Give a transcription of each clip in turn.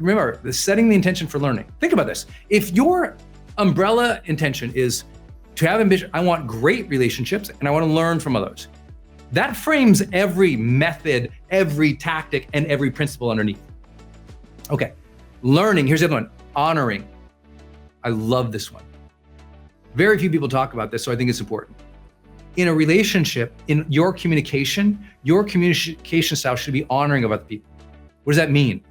remember, setting the intention for learning. Think about this. If your umbrella intention is to have ambition, I want great relationships and I want to learn from others, that frames every method, every tactic, and every principle underneath. Okay, learning, here's the other one, honoring. I love this one. Very few people talk about this, so I think it's important. In a relationship, in your communication style should be honoring of other people. What does that mean?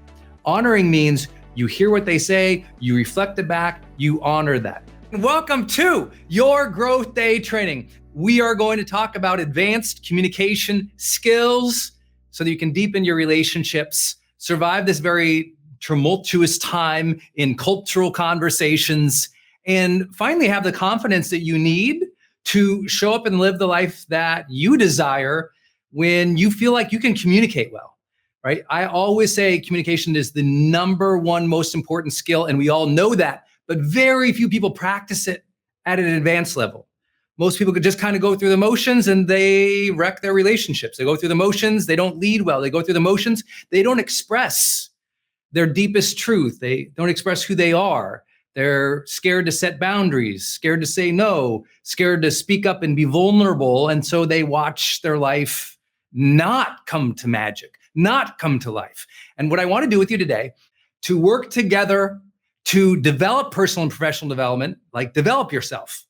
Honoring means you hear what they say, you reflect it back, you honor that. Welcome to your Growth Day training. We are going to talk about advanced communication skills so that you can deepen your relationships, survive this very tumultuous time in cultural conversations, and finally have the confidence that you need to show up and live the life that you desire when you feel like you can communicate well, right? I always say communication is the number one most important skill, and we all know that, but very few people practice it at an advanced level. Most people could just kind of go through the motions and they wreck their relationships. They go through the motions, they don't lead well. They go through the motions, they don't express their deepest truth. They don't express who they are. They're scared to set boundaries, scared to say no, scared to speak up and be vulnerable. And so they watch their life not come to magic, not come to life. And what I want to do with you today, to work together to develop personal and professional development, like develop yourself,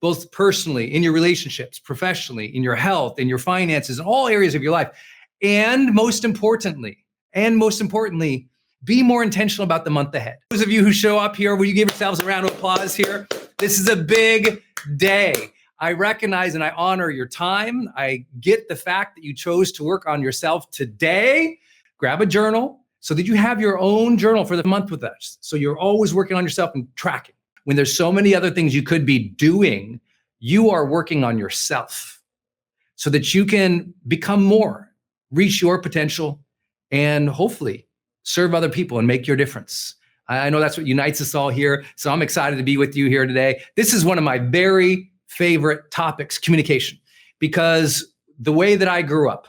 both personally, in your relationships, professionally, in your health, in your finances, in all areas of your life. And most importantly, be more intentional about the month ahead. Those of you who show up here, will you give yourselves a round of applause here? This is a big day. I recognize and I honor your time. I get the fact that you chose to work on yourself today. Grab a journal so that you have your own journal for the month with us. So you're always working on yourself and tracking. When there's so many other things you could be doing, you are working on yourself so that you can become more, reach your potential, and hopefully serve other people and make your difference. I know that's what unites us all here. So I'm excited to be with you here today. This is one of my very favorite topics, communication, because the way that I grew up,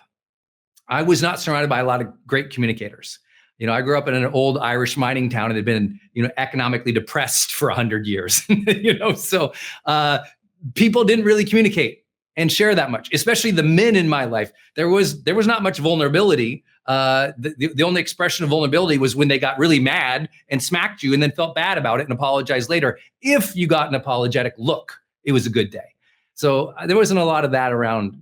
I was not surrounded by a lot of great communicators. You know, I grew up in an old Irish mining town and had been, economically depressed for 100 years, so people didn't really communicate and share that much, especially the men in my life. There was not much vulnerability. The only expression of vulnerability was when they got really mad and smacked you and then felt bad about it and apologized later. If you got an apologetic look, it was a good day. So there wasn't a lot of that around.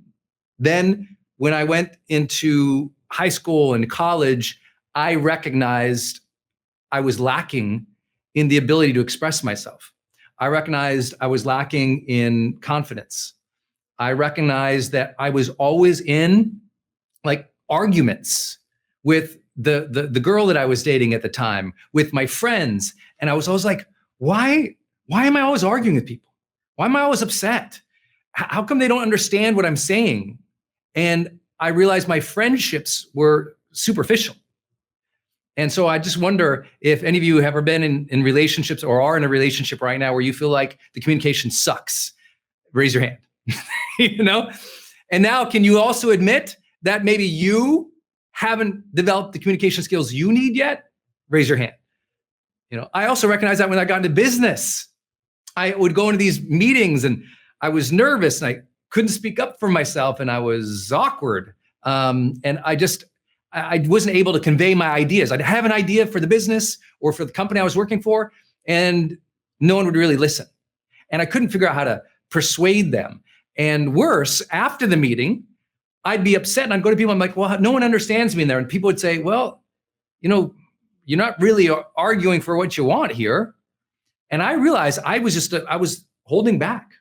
Then when I went into high school and college, I recognized I was lacking in the ability to express myself. I recognized I was lacking in confidence. I recognized that I was always in arguments with the girl that I was dating at the time, with my friends. And I was always like, why am I always arguing with people? Why am I always upset? How come they don't understand what I'm saying? And I realized my friendships were superficial. And so I just wonder if any of you have ever been in relationships or are in a relationship right now where you feel like the communication sucks. Raise your hand. And now, can you also admit that maybe you haven't developed the communication skills you need yet? Raise your hand. I also recognize that when I got into business, I would go into these meetings and I was nervous and I couldn't speak up for myself and I was awkward. And I wasn't able to convey my ideas. I'd have an idea for the business or for the company I was working for, and no one would really listen. And I couldn't figure out how to persuade them. And worse, after the meeting, I'd be upset and I'd go to people, I'm like, well, no one understands me in there. And people would say, well, you're not really arguing for what you want here. And I realized I was holding back.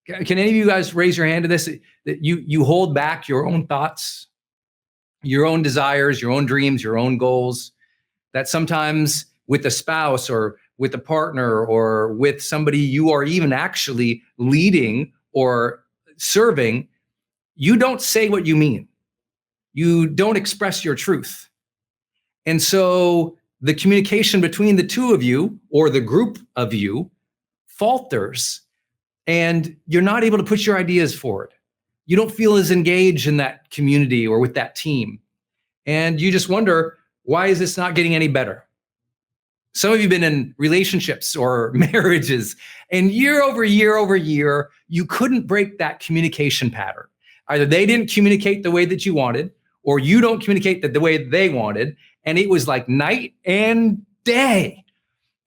Can any of you guys raise your hand to this? That you hold back your own thoughts, your own desires, your own dreams, your own goals, that sometimes with a spouse or with a partner or with somebody you are even actually leading or serving, you don't say what you mean. You don't express your truth. And so the communication between the two of you or the group of you falters and you're not able to put your ideas forward. You don't feel as engaged in that community or with that team. And you just wonder, why is this not getting any better? Some of you have been in relationships or marriages, and year over year over year, you couldn't break that communication pattern. Either they didn't communicate the way that you wanted, or you don't communicate the way they wanted. And it was like night and day.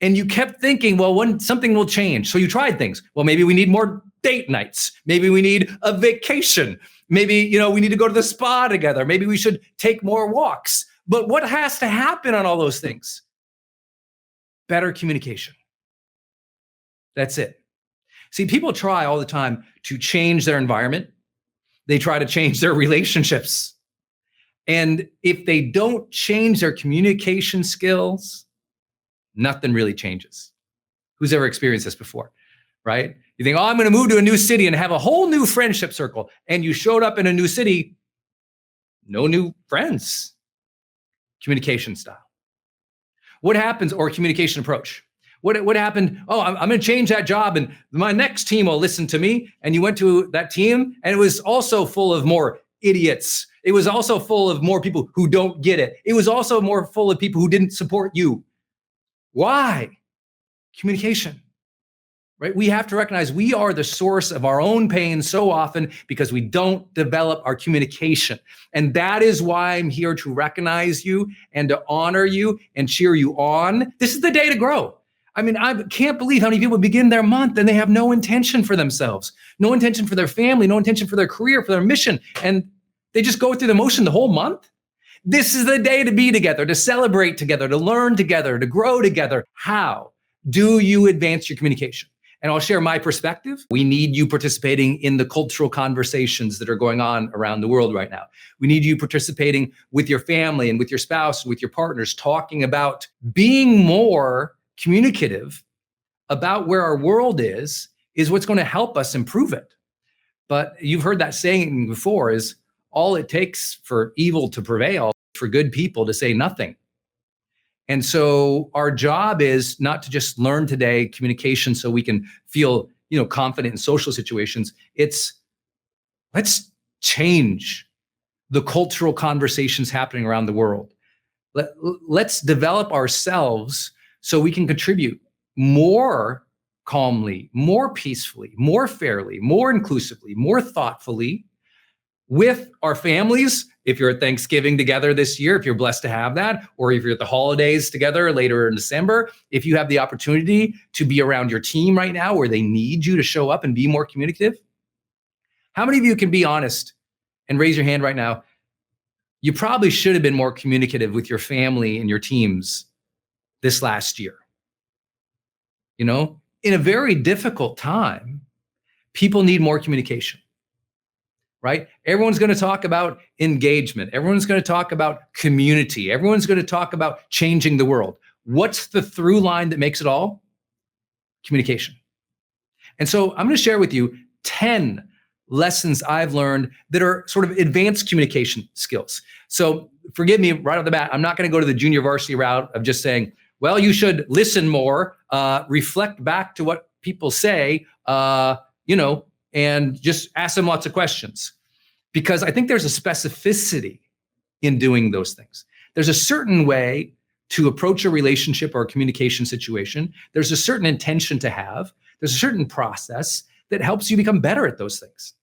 And you kept thinking, well, when something will change. So you tried things. Well, maybe we need more date nights. Maybe we need a vacation. Maybe, we need to go to the spa together. Maybe we should take more walks. But what has to happen on all those things? Better communication. That's it. See, people try all the time to change their environment. They try to change their relationships. And if they don't change their communication skills, nothing really changes. Who's ever experienced this before, right? You think, I'm going to move to a new city and have a whole new friendship circle. And you showed up in a new city, no new friends. Communication style. What happens, or communication approach? What happened? Oh, I'm going to change that job and my next team will listen to me. And you went to that team and it was also full of more idiots. It was also full of more people who don't get it. It was also more full of people who didn't support you. Why? Communication, right? We have to recognize we are the source of our own pain so often because we don't develop our communication. And that is why I'm here to recognize you and to honor you and cheer you on. This is the day to grow. I mean, I can't believe how many people begin their month and they have no intention for themselves, no intention for their family, no intention for their career, for their mission. And they just go through the motion the whole month. This is the day to be together, to celebrate together, to learn together, to grow together. How do you advance your communication? And I'll share my perspective. We need you participating in the cultural conversations that are going on around the world right now. We need you participating with your family and with your spouse, and with your partners, talking about being more communicative about where our world is what's going to help us improve it. But you've heard that saying before, is all it takes for evil to prevail, for good people to say nothing. And so our job is not to just learn today communication so we can feel, confident in social situations. It's let's change the cultural conversations happening around the world. Let's develop ourselves so we can contribute more calmly, more peacefully, more fairly, more inclusively, more thoughtfully with our families. If you're at Thanksgiving together this year, if you're blessed to have that, or if you're at the holidays together later in December, if you have the opportunity to be around your team right now where they need you to show up and be more communicative. How many of you can be honest and raise your hand right now? You probably should have been more communicative with your family and your teams this last year. In a very difficult time, people need more communication. Right? Everyone's going to talk about engagement. Everyone's going to talk about community. Everyone's going to talk about changing the world. What's the through line that makes it all? Communication. And so I'm going to share with you 10 lessons I've learned that are sort of advanced communication skills. So forgive me right off the bat, I'm not going to go to the junior varsity route of just saying, well, you should listen more, reflect back to what people say, and just ask them lots of questions. Because I think there's a specificity in doing those things. There's a certain way to approach a relationship or a communication situation. There's a certain intention to have. There's a certain process that helps you become better at those things.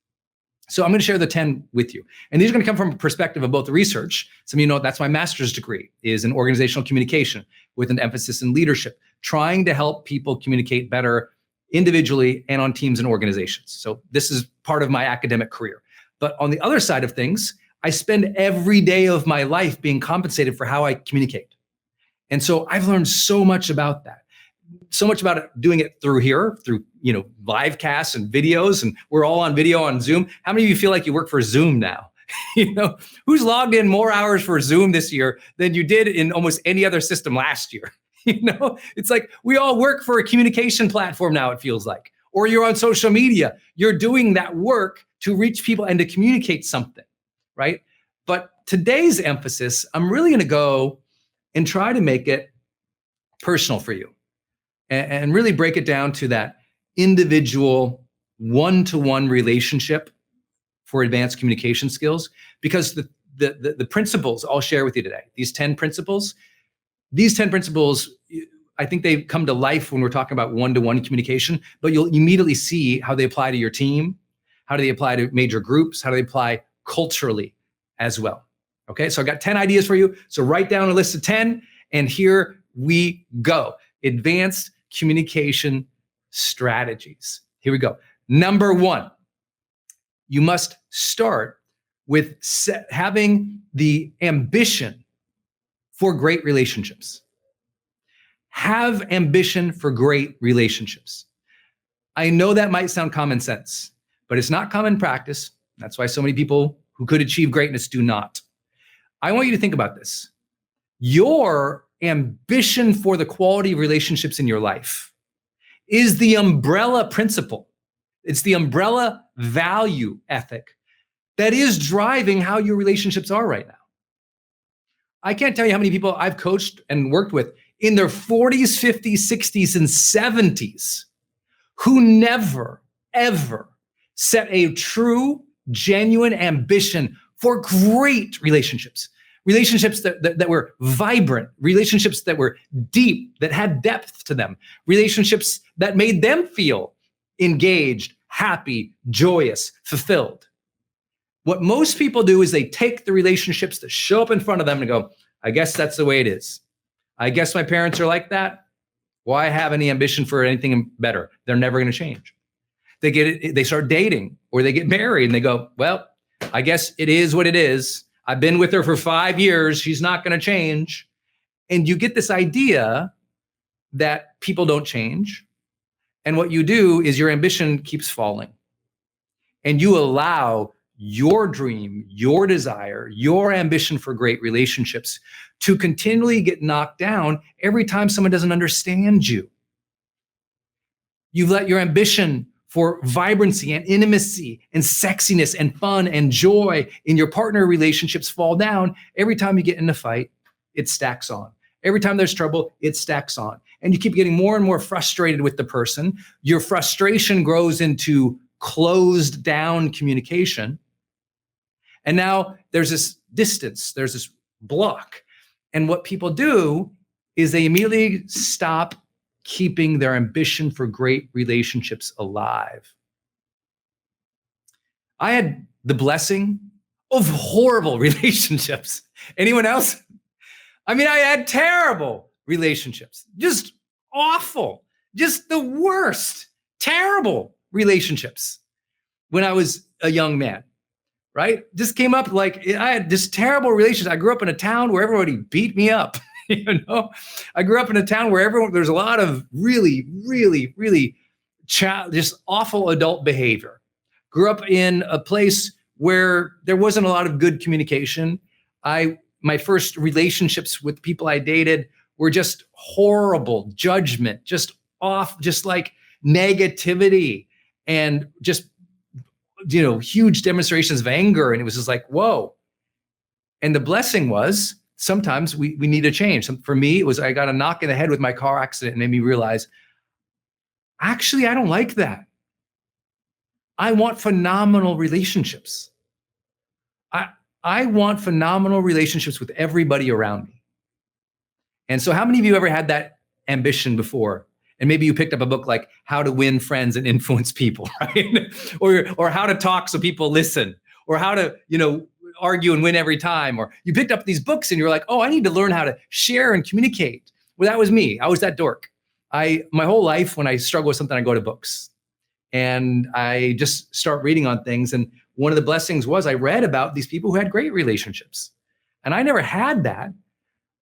So I'm going to share the 10 with you. And these are going to come from a perspective of both the research. Some of you know that's my master's degree, is in organizational communication with an emphasis in leadership, trying to help people communicate better individually and on teams and organizations. So this is part of my academic career. But on the other side of things, I spend every day of my life being compensated for how I communicate. And so I've learned so much about that. So much about it, doing it through live casts and videos, and we're all on video on Zoom. How many of you feel like you work for Zoom now? Who's logged in more hours for Zoom this year than you did in almost any other system last year? It's like we all work for a communication platform now, it feels like. Or you're on social media. You're doing that work to reach people and to communicate something, right? But today's emphasis, I'm really going to go and try to make it personal for you and really break it down to that individual one-to-one relationship for advanced communication skills. Because the principles I'll share with you today, these 10 principles, I think they come to life when we're talking about one-to-one communication, but you'll immediately see how they apply to your team, how do they apply to major groups, how do they apply culturally as well. Okay, so I've got 10 ideas for you. So write down a list of 10, and here we go. Advanced communication strategies. Here we go. Number 1, you must start with having the ambition for great relationships. Have ambition for great relationships. I know that might sound common sense, but it's not common practice. That's why so many people who could achieve greatness do not. I want you to think about this. Your ambition for the quality of relationships in your life is the umbrella principle. It's the umbrella value ethic that is driving how your relationships are right now. I can't tell you how many people I've coached and worked with in their 40s, 50s, 60s, and 70s who never, ever set a true, genuine ambition for great relationships. Relationships that were vibrant, relationships that were deep, that had depth to them, relationships that made them feel engaged, happy, joyous, fulfilled. What most people do is they take the relationships that show up in front of them and go, I guess that's the way it is. I guess my parents are like that. Why have any ambition for anything better? They're never going to change. They start dating or they get married and they go, well, I guess it is what it is. I've been with her for 5 years. She's not going to change. And you get this idea that people don't change. And what you do is your ambition keeps falling. And you allow your dream, your desire, your ambition for great relationships to continually get knocked down every time someone doesn't understand you. You've let your ambition for vibrancy and intimacy and sexiness and fun and joy in your partner relationships fall down. Every time you get in a fight, it stacks on. Every time there's trouble, it stacks on. And you keep getting more and more frustrated with the person. Your frustration grows into closed down communication. And now there's this distance, there's this block. And what people do is they immediately stop keeping their ambition for great relationships alive. I had the blessing of horrible relationships. Anyone else? I mean, I had terrible relationships, just awful, just the worst, terrible relationships when I was a young man, right? Just came up like I had just terrible relationships. I grew up in a town where everybody beat me up. I grew up in a town where there's a lot of really, really, really just awful adult behavior. Grew up in a place where there wasn't a lot of good communication. My first relationships with people I dated were just horrible judgment, just off, just like negativity and just, huge demonstrations of anger. And it was just like, whoa. And the blessing was, sometimes we need a change. For me, it was I got a knock in the head with my car accident and made me realize, actually, I don't like that. I want phenomenal relationships. I want phenomenal relationships with everybody around me. And so how many of you ever had that ambition before? And maybe you picked up a book like How to Win Friends and Influence People, right? or How to Talk So People Listen, or how to, argue and win every time. Or you picked up these books and you're like, oh, I need to learn how to share and communicate. Well, that was me. I was that dork. My whole life, when I struggle with something, I go to books and I just start reading on things. And one of the blessings was I read about these people who had great relationships. And I never had that,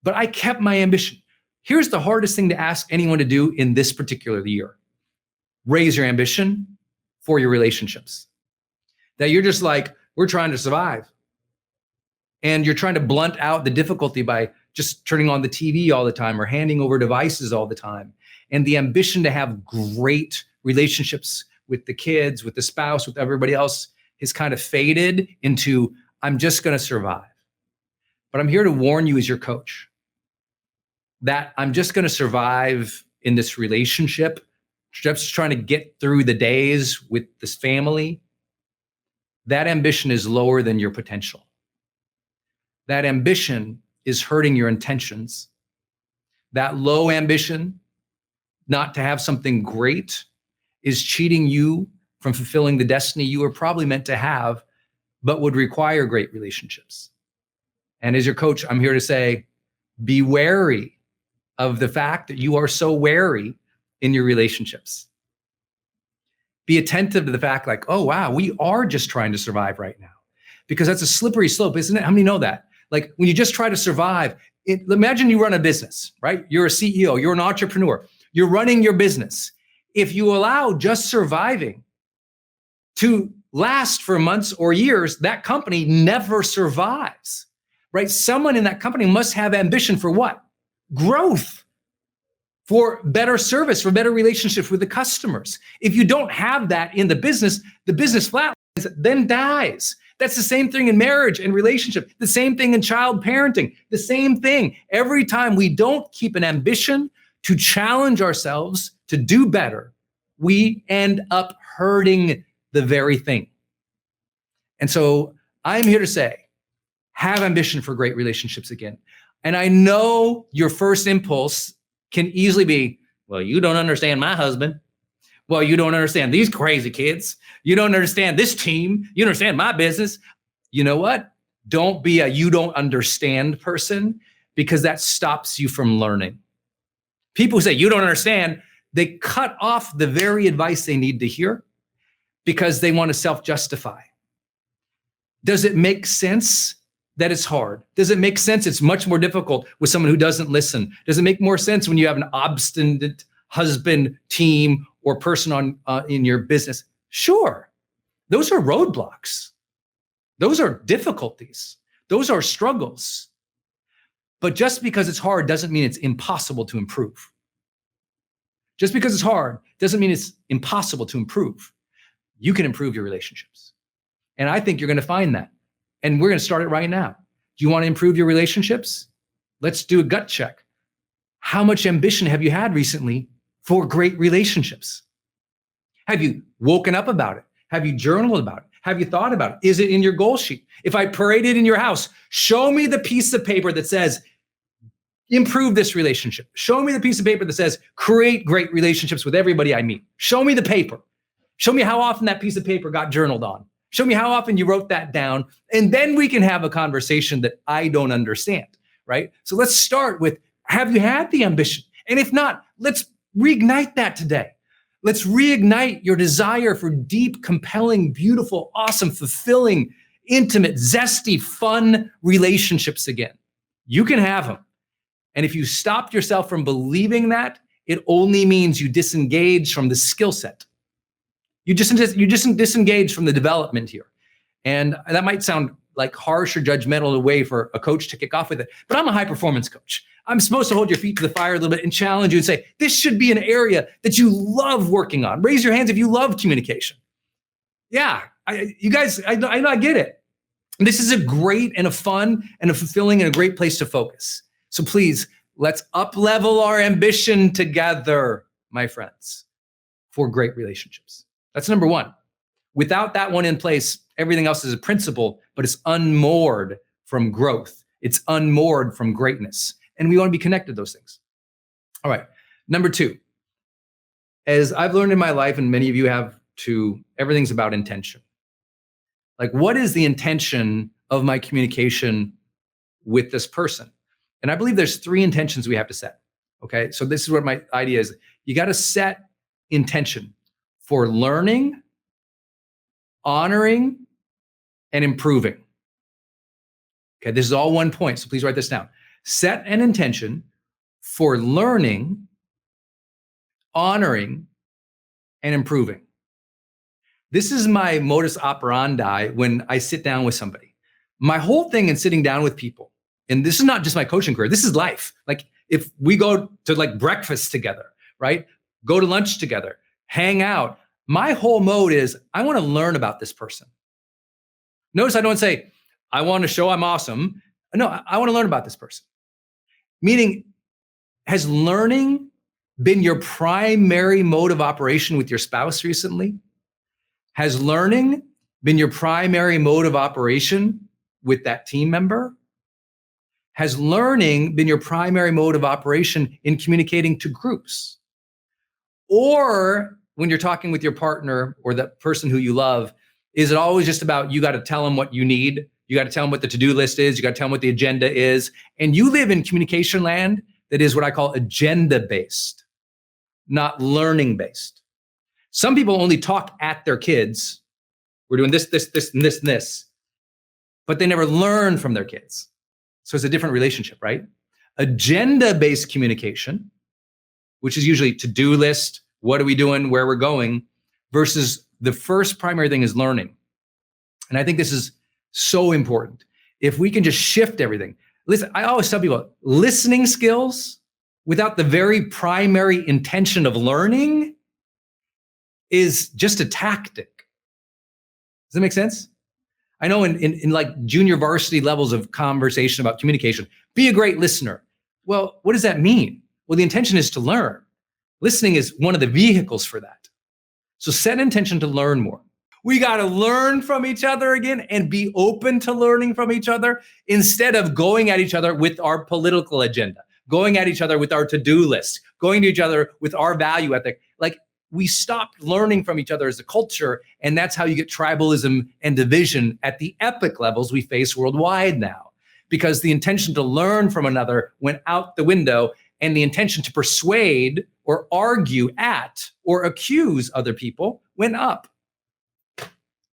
but I kept my ambition. Here's the hardest thing to ask anyone to do in this particular year. Raise your ambition for your relationships. That you're just like, we're trying to survive. And you're trying to blunt out the difficulty by just turning on the TV all the time or handing over devices all the time. And the ambition to have great relationships with the kids, with the spouse, with everybody else has kind of faded into, I'm just going to survive. But I'm here to warn you as your coach that I'm just going to survive in this relationship, just trying to get through the days with this family. That ambition is lower than your potential. That ambition is hurting your intentions. That low ambition not to have something great is cheating you from fulfilling the destiny you were probably meant to have, but would require great relationships. And as your coach, I'm here to say, be wary of the fact that you are so wary in your relationships. Be attentive to the fact like, oh, wow, we are just trying to survive right now. Because that's a slippery slope, isn't it? How many know that? Like when you just try to survive, imagine you run a business, right? You're a CEO, you're an entrepreneur, you're running your business. If you allow just surviving to last for months or years, that company never survives, right? Someone in that company must have ambition for what? Growth, for better service, for better relationships with the customers. If you don't have that in the business flatlines, then dies. That's the same thing in marriage and relationship, the same thing in child parenting, the same thing. Every time we don't keep an ambition to challenge ourselves to do better, we end up hurting the very thing. And so I'm here to say, have ambition for great relationships again. And I know your first impulse can easily be, well, you don't understand my husband. Well, you don't understand these crazy kids. You don't understand this team. You don't understand my business. You know what? Don't be a you don't understand person, because that stops you from learning. People who say you don't understand, they cut off the very advice they need to hear because they want to self-justify. Does it make sense that it's hard? Does it make sense it's much more difficult with someone who doesn't listen? Does it make more sense when you have an obstinate husband, team, or person in your business? Sure. Those are roadblocks. Those are difficulties. Those are struggles. But just because it's hard doesn't mean it's impossible to improve. Just because it's hard doesn't mean it's impossible to improve. You can improve your relationships. And I think you're going to find that. And we're going to start it right now. Do you want to improve your relationships? Let's do a gut check. How much ambition have you had recently for great relationships? Have you woken up about it? Have you journaled about it? Have you thought about it? Is it in your goal sheet? If I parade it in your house, show me the piece of paper that says, improve this relationship. Show me the piece of paper that says, create great relationships with everybody I meet. Show me the paper. Show me how often that piece of paper got journaled on. Show me how often you wrote that down. And then we can have a conversation that I don't understand, right? So let's start with, have you had the ambition? And if not, let's reignite that today. Let's reignite your desire for deep, compelling, beautiful, awesome, fulfilling, intimate, zesty, fun relationships again. You can have them. And if you stopped yourself from believing that, it only means you disengage from the skill set. You just disengage from the development here. And that might sound like harsh or judgmental in a way for a coach to kick off with it, but I'm a high performance coach. I'm supposed to hold your feet to the fire a little bit and challenge you and say, this should be an area that you love working on. Raise your hands if you love communication. Yeah, you guys, I know I get it. This is a great and a fun and a fulfilling and a great place to focus. So please, let's up-level our ambition together, my friends, for great relationships. That's number one. Without that one in place, everything else is a principle, but it's unmoored from growth. It's unmoored from greatness. And we want to be connected to those things. All right. Number two, as I've learned in my life, and many of you have too, everything's about intention. Like, what is the intention of my communication with this person? And I believe there's three intentions we have to set. Okay. So this is what my idea is. You got to set intention for learning, honoring, and improving. Okay. This is all one point. So please write this down. Set an intention for learning, honoring, and improving. This is my modus operandi when I sit down with somebody. My whole thing in sitting down with people, and this is not just my coaching career, this is life. Like if we go to like breakfast together, right? Go to lunch together, hang out. My whole mode is I want to learn about this person. Notice I don't say, I want to show I'm awesome. No, I want to learn about this person. Meaning, has learning been your primary mode of operation with your spouse recently? Has learning been your primary mode of operation with that team member? Has learning been your primary mode of operation in communicating to groups? Or when you're talking with your partner or the person who you love, is it always just about you got to tell them what you need? You got to tell them what the to-do list is. You got to tell them what the agenda is. And you live in communication land that is what I call agenda-based, not learning-based. Some people only talk at their kids. We're doing this, this, this, and this, and this. But they never learn from their kids. So it's a different relationship, right? Agenda-based communication, which is usually to-do list, what are we doing, where we're going, versus the first primary thing is learning. And I think this is so important. If we can just shift everything. Listen, I always tell people, listening skills without the very primary intention of learning is just a tactic. Does that make sense? I know in like junior varsity levels of conversation about communication, be a great listener. Well, what does that mean? Well, the intention is to learn. Listening is one of the vehicles for that. So set intention to learn more. We got to learn from each other again and be open to learning from each other instead of going at each other with our political agenda, going at each other with our to-do list, going to each other with our value ethic. Like, we stopped learning from each other as a culture, and that's how you get tribalism and division at the epic levels we face worldwide now, because the intention to learn from another went out the window, and the intention to persuade or argue at or accuse other people went up,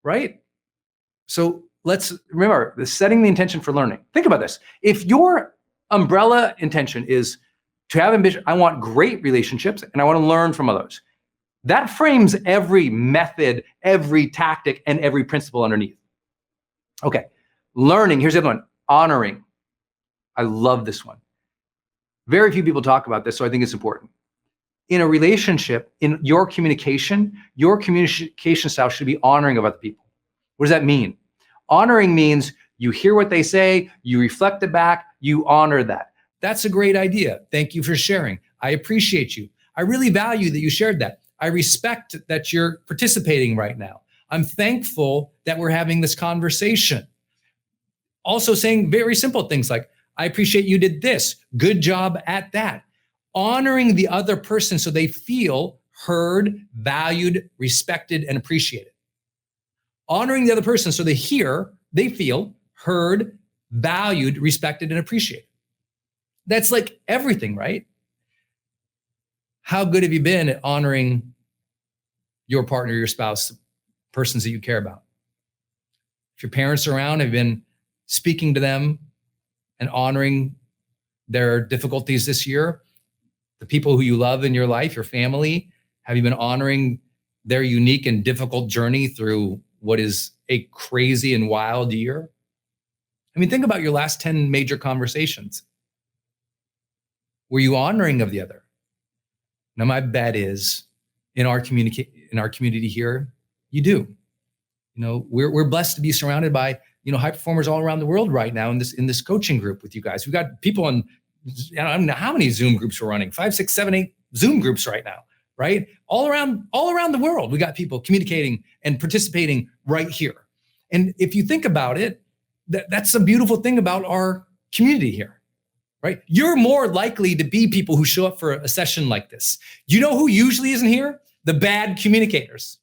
right? So let's remember the setting the intention for learning. Think about this. If your umbrella intention is to have ambition, I want great relationships and I want to learn from others, that frames every method, every tactic, and every principle underneath. Okay, learning, here's the other one, honoring. I love this one. Very few people talk about this, so I think it's important. In a relationship, in your communication style should be honoring of other people. What does that mean? Honoring means you hear what they say, you reflect it back, you honor that. That's a great idea. Thank you for sharing. I appreciate you. I really value that you shared that. I respect that you're participating right now. I'm thankful that we're having this conversation. Also saying very simple things like, I appreciate you did this. Good job at that. Honoring the other person so they feel heard, valued, respected, and appreciated. Honoring the other person so they feel heard, valued, respected, and appreciated. That's like everything, right? How good have you been at honoring your partner, your spouse, persons that you care about? If your parents are around, have you been speaking to them and honoring their difficulties this year? The people who you love in your life, your family, have you been honoring their unique and difficult journey through what is a crazy and wild year? I mean, think about your last 10 major conversations. Were you honoring of the other? Now, my bet is in our community here, you do. You know, we're blessed to be surrounded by, you know, high performers all around the world right now in this coaching group with you guys. We've got people on, I don't know how many Zoom groups we're running, 5, 6, 7, 8 Zoom groups right now, right? All around the world, we got people communicating and participating right here. And if you think about it, that's a beautiful thing about our community here, right? You're more likely to be people who show up for a session like this. You know who usually isn't here? The bad communicators.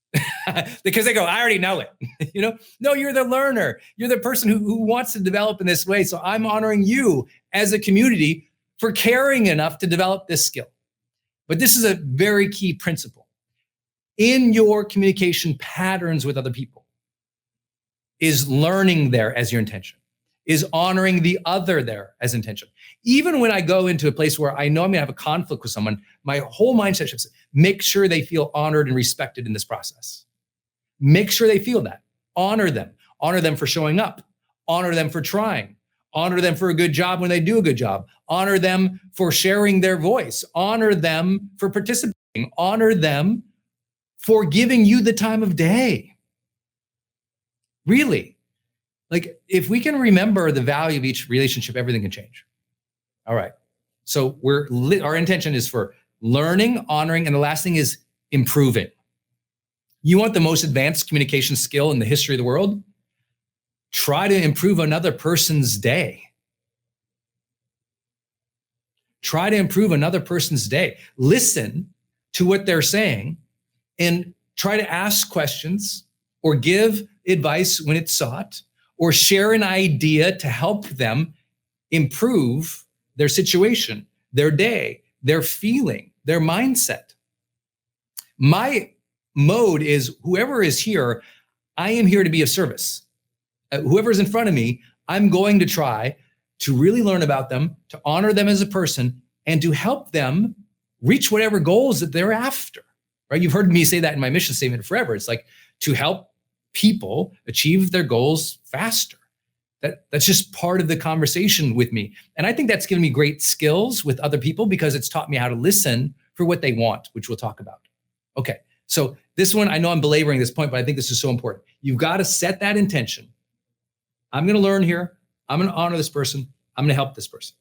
Because they go, I already know it. You know, no, you're the learner. You're the person who wants to develop in this way. So I'm honoring you as a community for caring enough to develop this skill. But this is a very key principle. In your communication patterns with other people, is learning there as your intention, is honoring the other there as intention. Even when I go into a place where I know I'm gonna have a conflict with someone, my whole mindset shifts. Make sure they feel honored and respected in this process. Make sure they feel that. Honor them for showing up, honor them for trying, honor them for a good job when they do a good job, honor them for sharing their voice, honor them for participating, honor them for giving you the time of day. Really, like if we can remember the value of each relationship, everything can change. All right. So our intention is for learning, honoring, and the last thing is improving. You want the most advanced communication skill in the history of the world? Try to improve another person's day. Try to improve another person's day. Listen to what they're saying and try to ask questions or give advice when it's sought or share an idea to help them improve their situation, their day, their feeling, their mindset. My mode is whoever is here, I am here to be of service. Whoever's in front of me, I'm going to try to really learn about them, to honor them as a person, and to help them reach whatever goals that they're after, right? You've heard me say that in my mission statement forever. It's like to help people achieve their goals faster. That's just part of the conversation with me. And I think that's given me great skills with other people because it's taught me how to listen for what they want, which we'll talk about. Okay, so this one, I know I'm belaboring this point, but I think this is so important. You've got to set that intention. I'm going to learn here. I'm going to honor this person. I'm going to help this person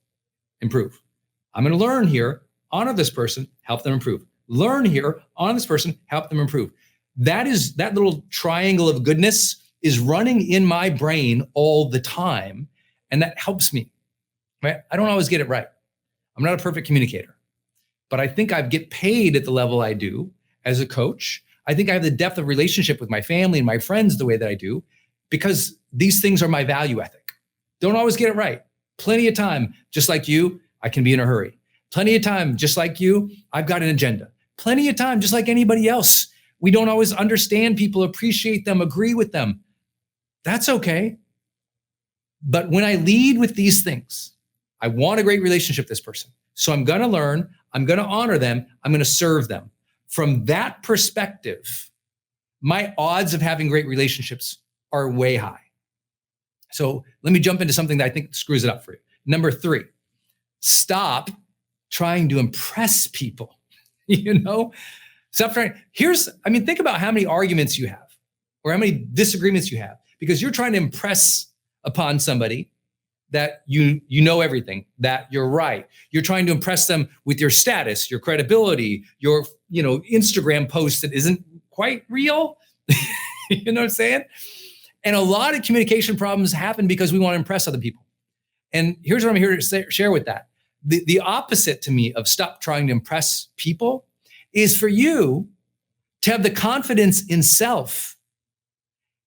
improve. I'm going to learn here, honor this person, help them improve. Learn here, honor this person, help them improve. That little triangle of goodness is running in my brain all the time. And that helps me, right? I don't always get it right. I'm not a perfect communicator, but I think I get paid at the level I do as a coach. I think I have the depth of relationship with my family and my friends the way that I do because these things are my value ethic. Don't always get it right. Plenty of time, just like you, I can be in a hurry. Plenty of time, just like you, I've got an agenda. Plenty of time, just like anybody else. We don't always understand people, appreciate them, agree with them. That's okay. But when I lead with these things, I want a great relationship with this person. So I'm going to learn, I'm going to honor them, I'm going to serve them. From that perspective, my odds of having great relationships are way high. So let me jump into something that I think screws it up for you. Number 3, stop trying to impress people. Stop trying. Think about how many arguments you have or how many disagreements you have because you're trying to impress upon somebody that you know everything, that you're right. You're trying to impress them with your status, your credibility, your Instagram post that isn't quite real. You know what I'm saying? And a lot of communication problems happen because we want to impress other people. And here's what I'm here to share with that. The opposite to me of stop trying to impress people is for you to have the confidence in self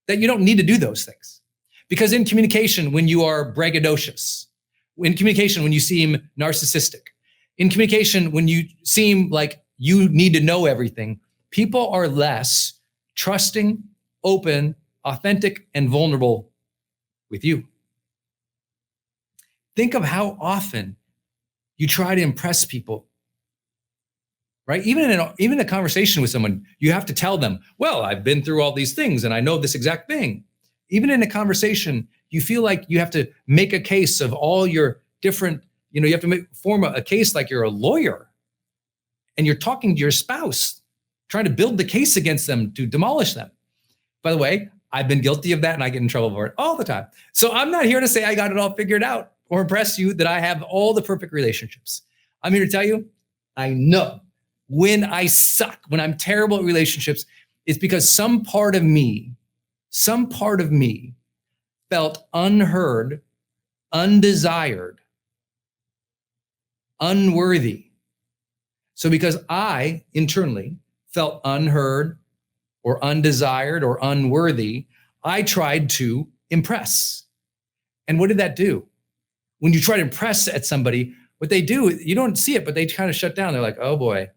that you don't need to do those things. Because in communication, when you are braggadocious, in communication, when you seem narcissistic, in communication, when you seem like you need to know everything, people are less trusting, open, authentic, and vulnerable with you. Think of how often you try to impress people, right? Even in a conversation with someone, you have to tell them, well, I've been through all these things and I know this exact thing. Even in a conversation, you feel like you have to make a case of all your different, you have to form a case like you're a lawyer and you're talking to your spouse, trying to build the case against them to demolish them. By the way, I've been guilty of that and I get in trouble for it all the time. So I'm not here to say I got it all figured out or impress you that I have all the perfect relationships. I'm here to tell you, I know when I suck, when I'm terrible at relationships, it's because some part of me felt unheard, undesired, unworthy. So because I internally felt unheard or undesired or unworthy, I tried to impress. And what did that do? When you try to impress at somebody, what they do, you don't see it, but they kind of shut down. They're like, oh boy,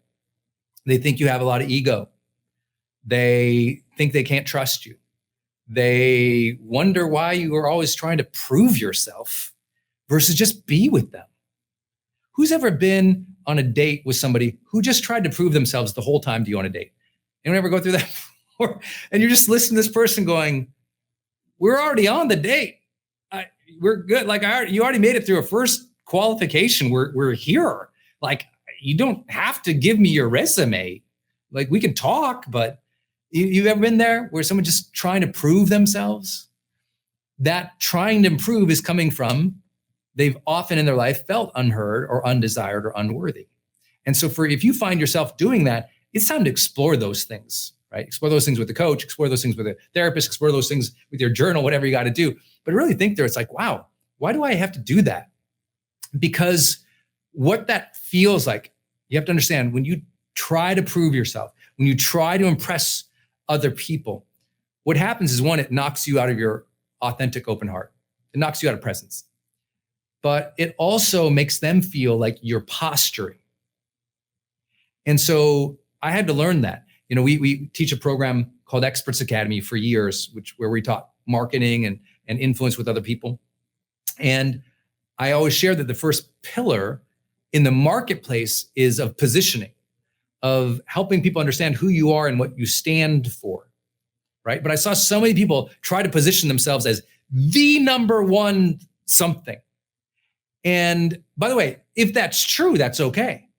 they think you have a lot of ego. They think they can't trust you. They wonder why you are always trying to prove yourself versus just be with them. Who's ever been on a date with somebody who just tried to prove themselves the whole time to you on a date? Anyone ever go through that before? And you're just listening to this person going, we're already on the date. We're good. Like you already made it through a first qualification. We're here. Like you don't have to give me your resume. Like we can talk, but you ever been there where someone just trying to prove themselves? That trying to improve is coming from they've often in their life felt unheard or undesired or unworthy. And so if you find yourself doing that, it's time to explore those things, right? Explore those things with the coach, explore those things with a therapist, explore those things with your journal, whatever you got to do. But really think there, it's like, wow, why do I have to do that? Because what that feels like, you have to understand when you try to prove yourself, when you try to impress other people, what happens is, one, it knocks you out of your authentic open heart. It knocks you out of presence. But it also makes them feel like you're posturing. And so I had to learn that. We teach a program called Experts Academy for years, where we taught marketing and influence with other people. And I always share that the first pillar in the marketplace is of positioning, of helping people understand who you are and what you stand for, right? But I saw so many people try to position themselves as the number one something. And by the way, if that's true, that's okay.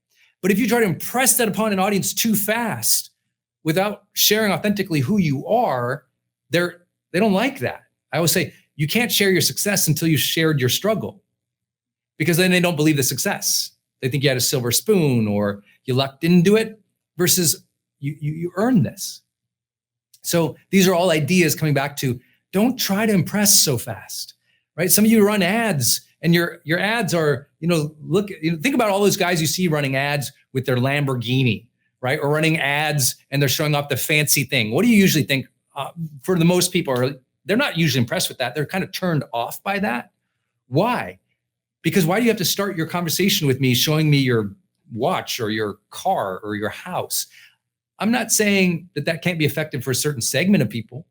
But if you try to impress that upon an audience too fast without sharing authentically who you are, they don't like that. I always say, you can't share your success until you've shared your struggle, because then they don't believe the success. They think you had a silver spoon or you lucked into it, versus you earned this. So these are all ideas coming back to, don't try to impress so fast, right? Some of you run ads, and your ads are, think about all those guys you see running ads with their Lamborghini, right? Or running ads and they're showing off the fancy thing. What do you usually think? For the most people, they're not usually impressed with that. They're kind of turned off by that. Why? Because why do you have to start your conversation with me showing me your watch or your car or your house? I'm not saying that can't be effective for a certain segment of people,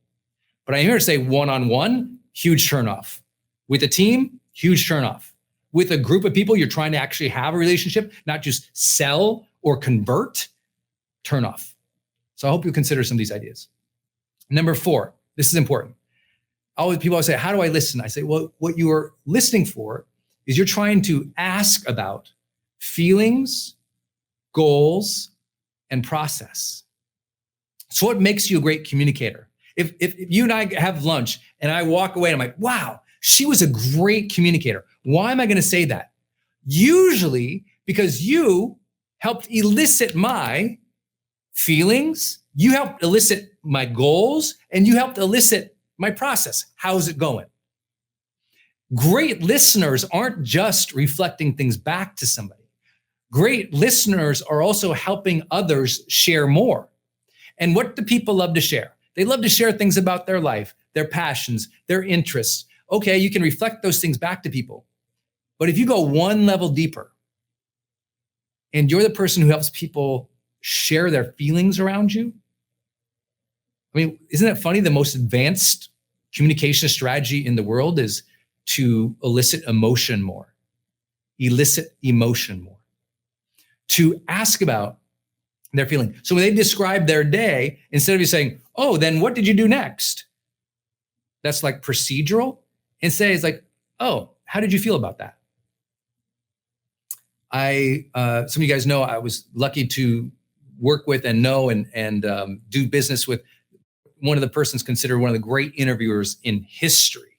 but I'm here to say, one-on-one, huge turnoff. With a team, huge turnoff. With a group of people you're trying to actually have a relationship, not just sell or convert, turnoff. So I hope you consider some of these ideas. Number 4, this is important. People always say, how do I listen? I say, well, what you are listening for is you're trying to ask about feelings, goals, and process. So what makes you a great communicator? If you and I have lunch and I walk away and I'm like, wow, she was a great communicator. Why am I going to say that? Usually because you helped elicit my feelings, you helped elicit my goals, and you helped elicit my process. How's it going? Great listeners aren't just reflecting things back to somebody. Great listeners are also helping others share more. And what do people love to share? They love to share things about their life, their passions, their interests. Okay, you can reflect those things back to people. But if you go one level deeper and you're the person who helps people share their feelings around you, I mean, isn't it funny? The most advanced communication strategy in the world is to elicit emotion more, to ask about their feeling. So when they describe their day, instead of you saying, oh, then what did you do next? That's like procedural. Instead, it's like, oh, how did you feel about that? Some of you guys know I was lucky to work with and know and do business with one of the persons considered one of the great interviewers in history.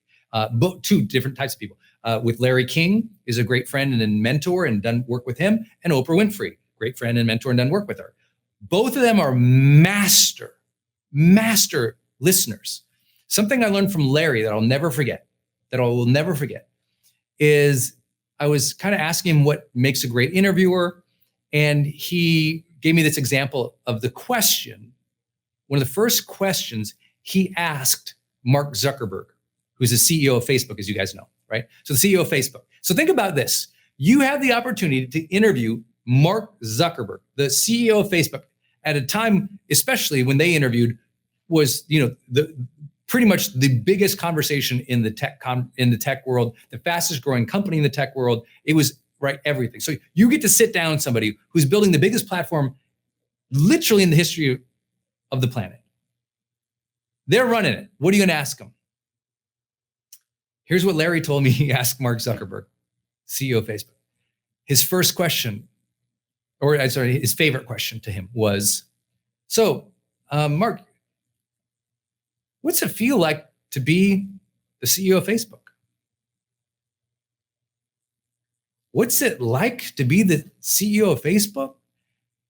Two different types of people. With Larry King, is a great friend and mentor, and done work with him, and Oprah Winfrey, great friend and mentor, and done work with her. Both of them are master listeners. Something I learned from Larry that I will never forget, is I was kind of asking him what makes a great interviewer, and he gave me this example of the question. One of the first questions he asked Mark Zuckerberg, who's the CEO of Facebook, as you guys know, right? So the CEO of Facebook. So think about this. You have the opportunity to interview Mark Zuckerberg, the CEO of Facebook, at a time, especially when they interviewed, was pretty much the biggest conversation in the tech world, the fastest growing company in the tech world. It was everything. So you get to sit down with somebody who's building the biggest platform literally in the history of the planet. They're running it. What are you going to ask them? Here's what Larry told me he asked Mark Zuckerberg, CEO of Facebook. His first question, his favorite question to him was, so, Mark, what's it feel like to be the CEO of Facebook? What's it like to be the CEO of Facebook?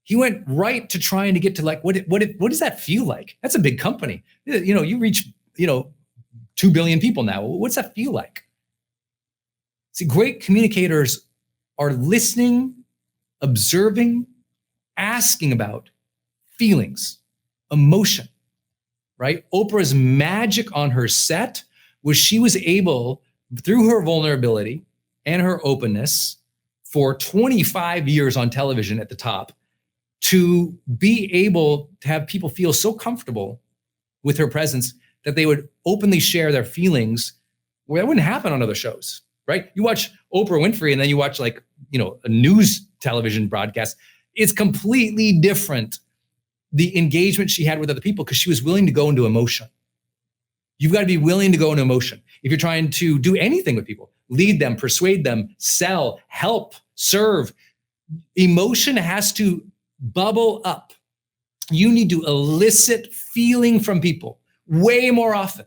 He went right to trying to get to what does that feel like? That's a big company. You reach, 2 billion people now. What's that feel like? See, great communicators are listening, observing, asking about feelings, emotion, right? Oprah's magic on her set was she was able, through her vulnerability and her openness for 25 years on television at the top, to be able to have people feel so comfortable with her presence that they would openly share their feelings where that wouldn't happen on other shows, right? You watch Oprah Winfrey and then you watch like, a news television broadcast. It's completely different, the engagement she had with other people, because she was willing to go into emotion. You've got to be willing to go into emotion. If you're trying to do anything with people, lead them, persuade them, sell, help, serve, emotion has to bubble up. You need to elicit feeling from people way more often.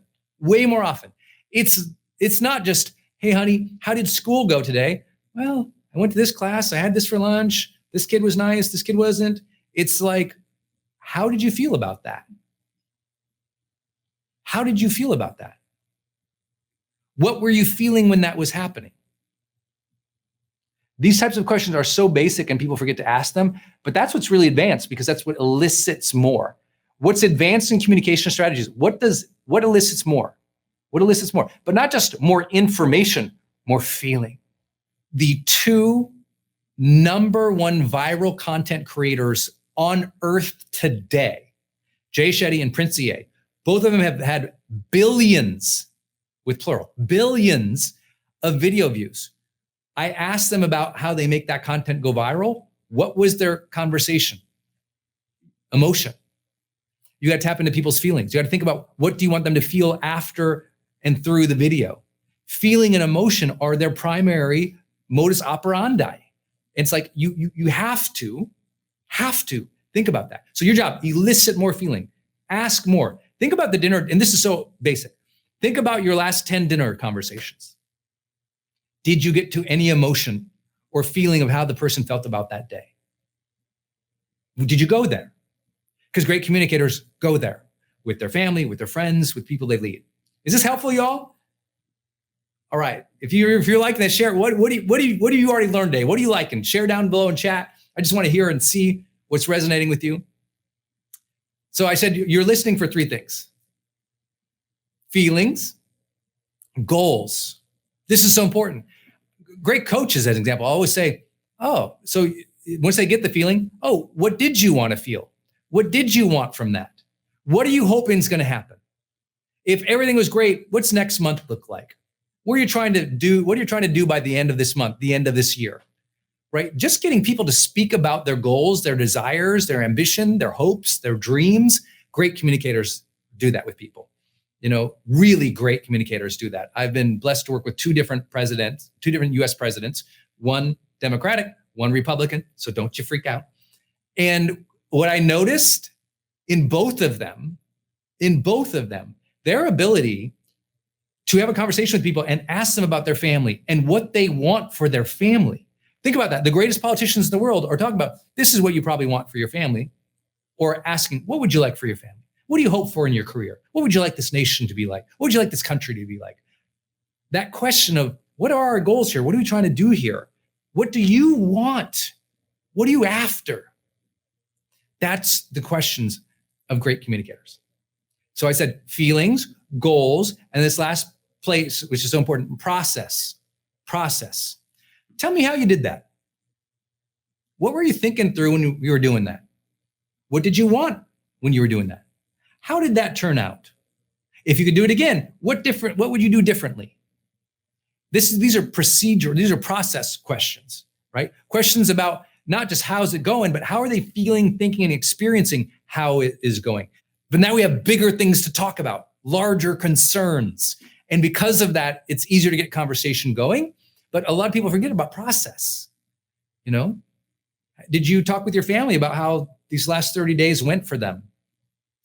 It's not just, hey, honey, how did school go today? Well, I went to this class. I had this for lunch. This kid was nice. This kid wasn't. It's like, how did you feel about that? How did you feel about that? What were you feeling when that was happening? These types of questions are so basic and people forget to ask them, but that's what's really advanced, because that's what elicits more. What's advanced in communication strategies? What elicits more? What elicits more? But not just more information, more feeling. The two number one viral content creators on earth today, Jay Shetty and Prince EA, both of them have had billions, with plural, billions of video views. I asked them about how they make that content go viral. What was their conversation? Emotion. You got to tap into people's feelings. You got to think about, what do you want them to feel after and through the video? Feeling and emotion are their primary modus operandi. It's like you have to think about that. So your job, elicit more feeling, ask more. Think about the dinner, and this is so basic. Think about your last 10 dinner conversations. Did you get to any emotion or feeling of how the person felt about that day? Did you go there? Because great communicators go there with their family, with their friends, with people they lead. Is this helpful, y'all? All right. If you're liking this, share. What do you already learned today? What are you liking? Share down below in chat. I just want to hear and see what's resonating with you. So I said you're listening for three things: feelings, goals. This is so important. Great coaches, as an example, always say, oh, so once they get the feeling, oh, what did you want to feel? What did you want from that? What are you hoping is going to happen? If everything was great, what's next month look like? What are you trying to do? What are you trying to do by the end of this month, the end of this year, right? Just getting people to speak about their goals, their desires, their ambition, their hopes, their dreams. Great communicators do that with people. Really great communicators do that. I've been blessed to work with two different US presidents, one Democratic, one Republican. So don't you freak out. And what I noticed in both of them, their ability to have a conversation with people and ask them about their family and what they want for their family. Think about that. The greatest politicians in the world are talking about, this is what you probably want for your family, or asking, what would you like for your family? What do you hope for in your career? What would you like this nation to be like? What would you like this country to be like? That question of, what are our goals here? What are we trying to do here? What do you want? What are you after? That's the questions of great communicators. So I said feelings, goals, and this last place, which is so important, process. Tell me how you did that. What were you thinking through when you were doing that? What did you want when you were doing that? How did that turn out? If you could do it again, what would you do differently? These are process questions, right? Questions about not just how's it going, but how are they feeling, thinking, and experiencing how it is going. But now we have bigger things to talk about, larger concerns. And because of that, it's easier to get conversation going. But a lot of people forget about process. Did you talk with your family about how these last 30 days went for them?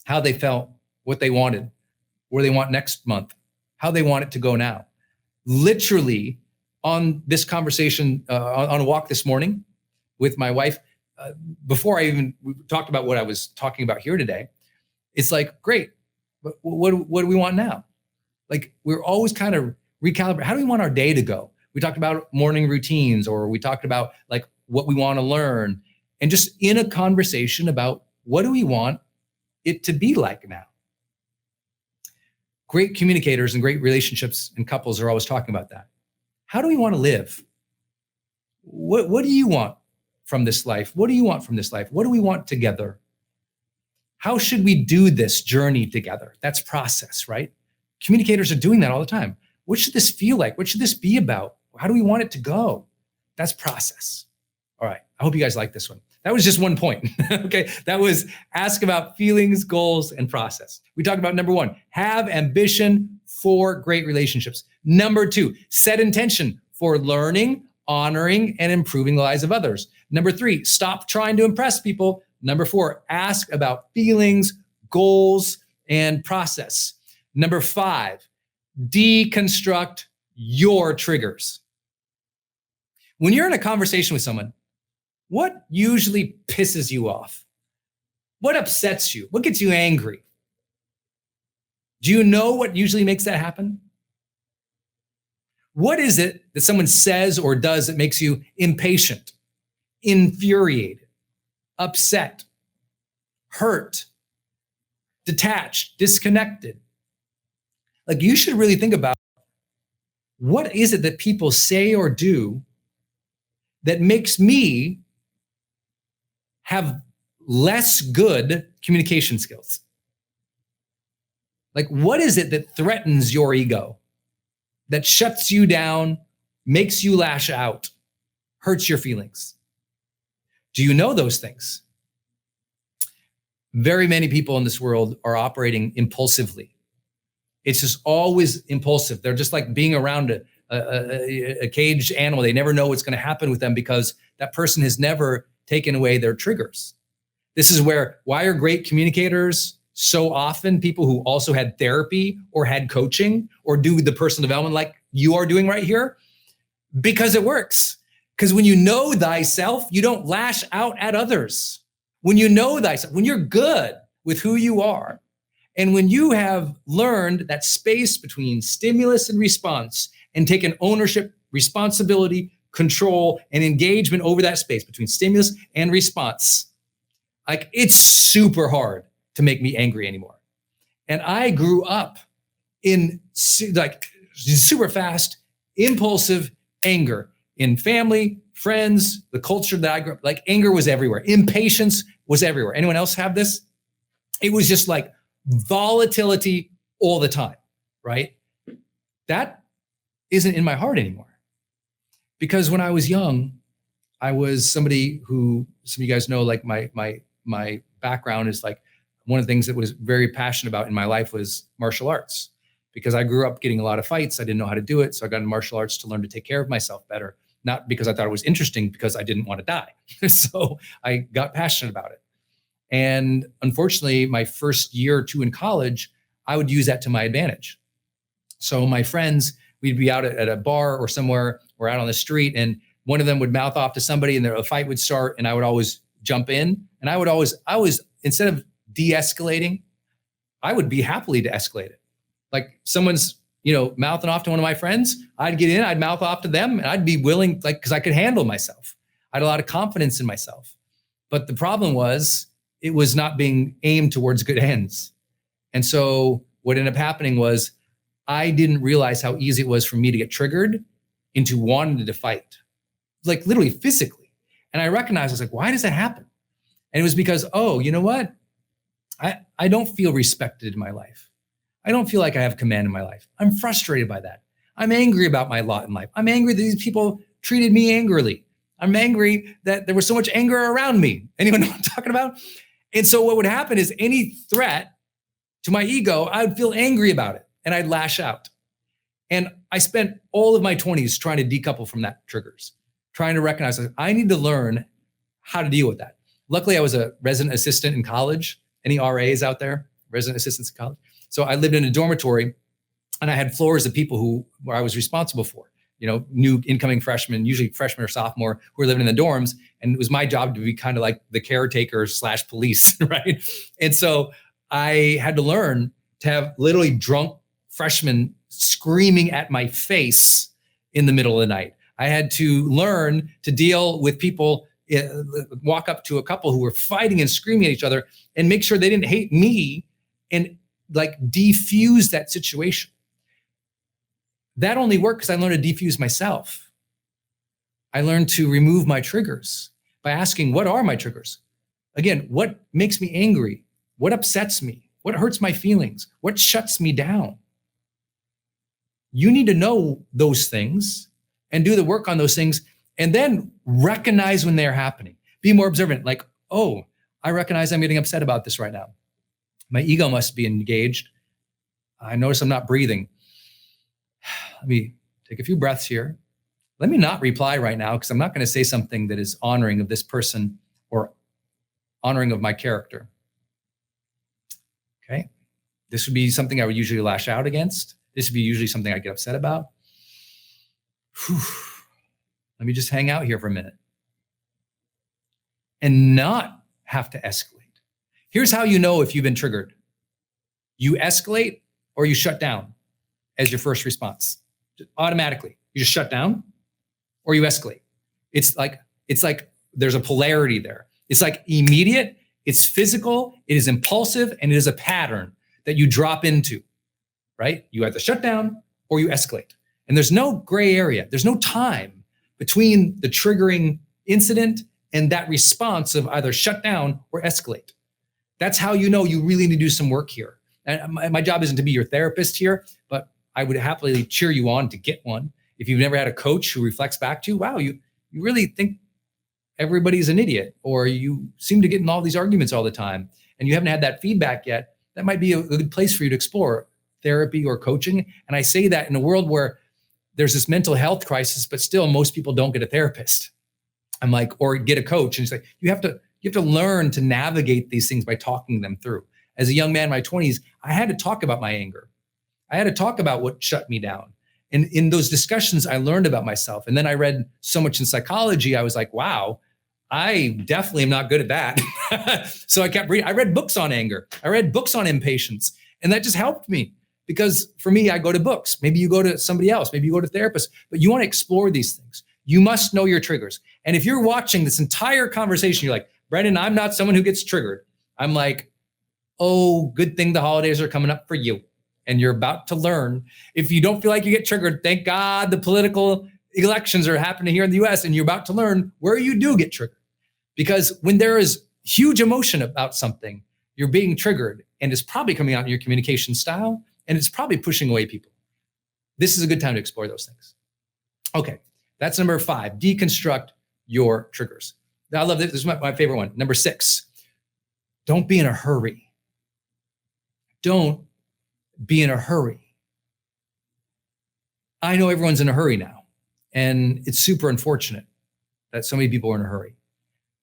How they felt, what they wanted, where they want next month, how they want it to go now. Literally on this conversation, on a walk this morning with my wife, before I even talked about what I was talking about here today, it's like, great, but what do we want now? Like, we're always kind of recalibrate. How do we want our day to go? We talked about morning routines, or we talked about like what we want to learn. and just in a conversation about what do we want it to be like now. Great communicators and great relationships and couples are always talking about that. How do we want to live? What do you want from this life? What do you want from this life? What do we want together? How should we do this journey together? That's process, right? Communicators are doing that all the time. What should this feel like? What should this be about? How do we want it to go? That's process. All right. I hope you guys like this one. That was just one point. Okay. That was ask about feelings, goals, and process. We talked about number 1, have ambition for great relationships. Number 2, set intention for learning, honoring, and improving the lives of others. Number 3, stop trying to impress people. Number 4, ask about feelings, goals, and process. Number 5, deconstruct your triggers. When you're in a conversation with someone, what usually pisses you off? What upsets you? What gets you angry? Do you know what usually makes that happen? What is it that someone says or does that makes you impatient, infuriated, upset, hurt, detached, disconnected? Like, you should really think about, what is it that people say or do that makes me have less good communication skills? Like, what is it that threatens your ego, that shuts you down, makes you lash out, hurts your feelings? Do you know those things? Very many people in this world are operating impulsively. It's just always impulsive. They're just like being around a caged animal. They never know what's going to happen with them because that person has never taken away their triggers. This is why are great communicators so often people who also had therapy or had coaching or do the personal development like you are doing right here? Because it works. Because when you know thyself, you don't lash out at others. When you know thyself, when you're good with who you are, and when you have learned that space between stimulus and response and taken ownership, responsibility, control, and engagement over that space between stimulus and response, like, it's super hard to make me angry anymore. And I grew up in like super fast, impulsive anger in family, friends, the culture that I grew up, like, anger was everywhere. Impatience was everywhere. Anyone else have this? It was just like volatility all the time, right? That isn't in my heart anymore. Because when I was young, I was somebody who, some of you guys know, like my background is like, one of the things that was very passionate about in my life was martial arts. Because I grew up getting a lot of fights, I didn't know how to do it. So I got into martial arts to learn to take care of myself better. Not because I thought it was interesting, because I didn't want to die. So I got passionate about it. And unfortunately, my first year or two in college, I would use that to my advantage. So my friends, we'd be out at a bar or somewhere or out on the street, and one of them would mouth off to somebody and a fight would start, and I would always jump in. And I was, instead of de-escalating, I would be happily to escalate it. Like, someone's, mouthing off to one of my friends, I'd get in, I'd mouth off to them, and I'd be willing, like, because I could handle myself. I had a lot of confidence in myself. But the problem was, it was not being aimed towards good ends. And so what ended up happening was, I didn't realize how easy it was for me to get triggered into wanting to fight, like literally physically. And I recognized, I was like, why does that happen? And it was because, oh, you know what? I don't feel respected in my life. I don't feel like I have command in my life. I'm frustrated by that. I'm angry about my lot in life. I'm angry that these people treated me angrily. I'm angry that there was so much anger around me. Anyone know what I'm talking about? And so what would happen is, any threat to my ego, I would feel angry about it and I'd lash out. And I spent all of my 20s trying to decouple from that triggers, trying to recognize that I need to learn how to deal with that. Luckily, I was a resident assistant in college. Any RAs out there? Resident assistants in college? So I lived in a dormitory, and I had floors of people where I was responsible for, new incoming freshmen, usually freshman or sophomore, who were living in the dorms. And it was my job to be kind of like the caretaker / police, right? And so I had to learn to have literally drunk freshmen screaming at my face in the middle of the night. I had to learn to deal with people walk up to a couple who were fighting and screaming at each other and make sure they didn't hate me and like defuse that situation. That only worked because I learned to defuse myself. I learned to remove my triggers by asking, what are my triggers? Again, what makes me angry? What upsets me? What hurts my feelings? What shuts me down? You need to know those things and do the work on those things, and then recognize when they're happening. Be more observant, like, oh, I recognize I'm getting upset about this right now. My ego must be engaged. I notice I'm not breathing. Let me take a few breaths here. Let me not reply right now because I'm not going to say something that is honoring of this person or honoring of my character. Okay. This would be something I would usually lash out against. This would be usually something I get upset about. Whew. Let me just hang out here for a minute and not have to escalate. Here's how you know if you've been triggered. You escalate or you shut down as your first response. Just automatically, you just shut down or you escalate. It's like there's a polarity there. It's like immediate, it's physical, it is impulsive, and it is a pattern that you drop into, right? You either shut down or you escalate. And there's no gray area. There's no time between the triggering incident and that response of either shut down or escalate. That's how you know you really need to do some work here. And my job isn't to be your therapist here, but I would happily cheer you on to get one. If you've never had a coach who reflects back to you, wow, you really think everybody's an idiot, or you seem to get in all these arguments all the time, and you haven't had that feedback yet, that might be a good place for you to explore therapy or coaching. And I say that in a world where there's this mental health crisis, but still most people don't get a therapist. I'm like, or get a coach. And it's like, you have to learn to navigate these things by talking them through. As a young man in my 20s, I had to talk about my anger. I had to talk about what shut me down. And in those discussions, I learned about myself. And then I read so much in psychology. I was like, wow, I definitely am not good at that. So I kept reading. I read books on anger. I read books on impatience. And that just helped me, because for me, I go to books. Maybe you go to somebody else. Maybe you go to therapists. But you want to explore these things. You must know your triggers. And if you're watching this entire conversation, you're like, Brendon, I'm not someone who gets triggered. I'm like, oh, good thing the holidays are coming up for you. And you're about to learn. If you don't feel like you get triggered, thank God the political elections are happening here in the US, and you're about to learn where you do get triggered. Because when there is huge emotion about something, you're being triggered, and it's probably coming out in your communication style, and it's probably pushing away people. This is a good time to explore those things. Okay, that's number 5, deconstruct your triggers. Now, I love this. This is my favorite one. Number 6, don't be in a hurry. Don't be in a hurry. I know everyone's in a hurry now, and it's super unfortunate that so many people are in a hurry,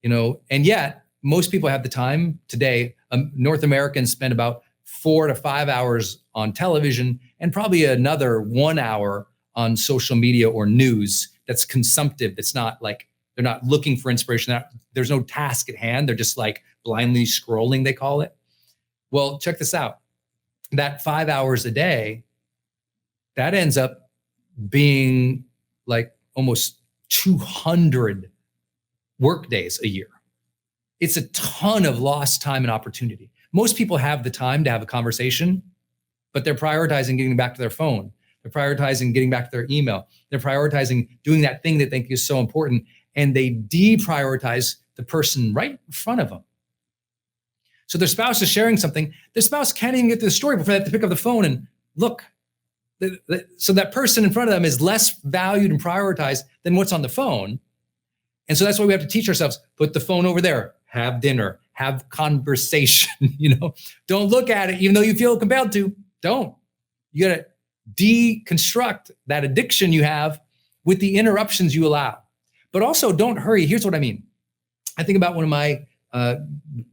and yet most people have the time today. North Americans spend about 4 to 5 hours on television and probably another 1 hour on social media or news that's consumptive. That's not like, they're not looking for inspiration. There's no task at hand. They're just like blindly scrolling, they call it. Well, check this out. That 5 hours a day, that ends up being like almost 200 work days a year. It's a ton of lost time and opportunity. Most people have the time to have a conversation, but they're prioritizing getting back to their phone. They're prioritizing getting back to their email. They're prioritizing doing that thing that they think is so important, and they deprioritize the person right in front of them. So their spouse is sharing something. Their spouse can't even get to the story before they have to pick up the phone and look. So that person in front of them is less valued and prioritized than what's on the phone. And so that's why we have to teach ourselves, put the phone over there, have dinner, have conversation, Don't look at it, even though you feel compelled to. Don't. You got to deconstruct that addiction you have with the interruptions you allow. But also don't hurry. Here's what I mean. I think about one of my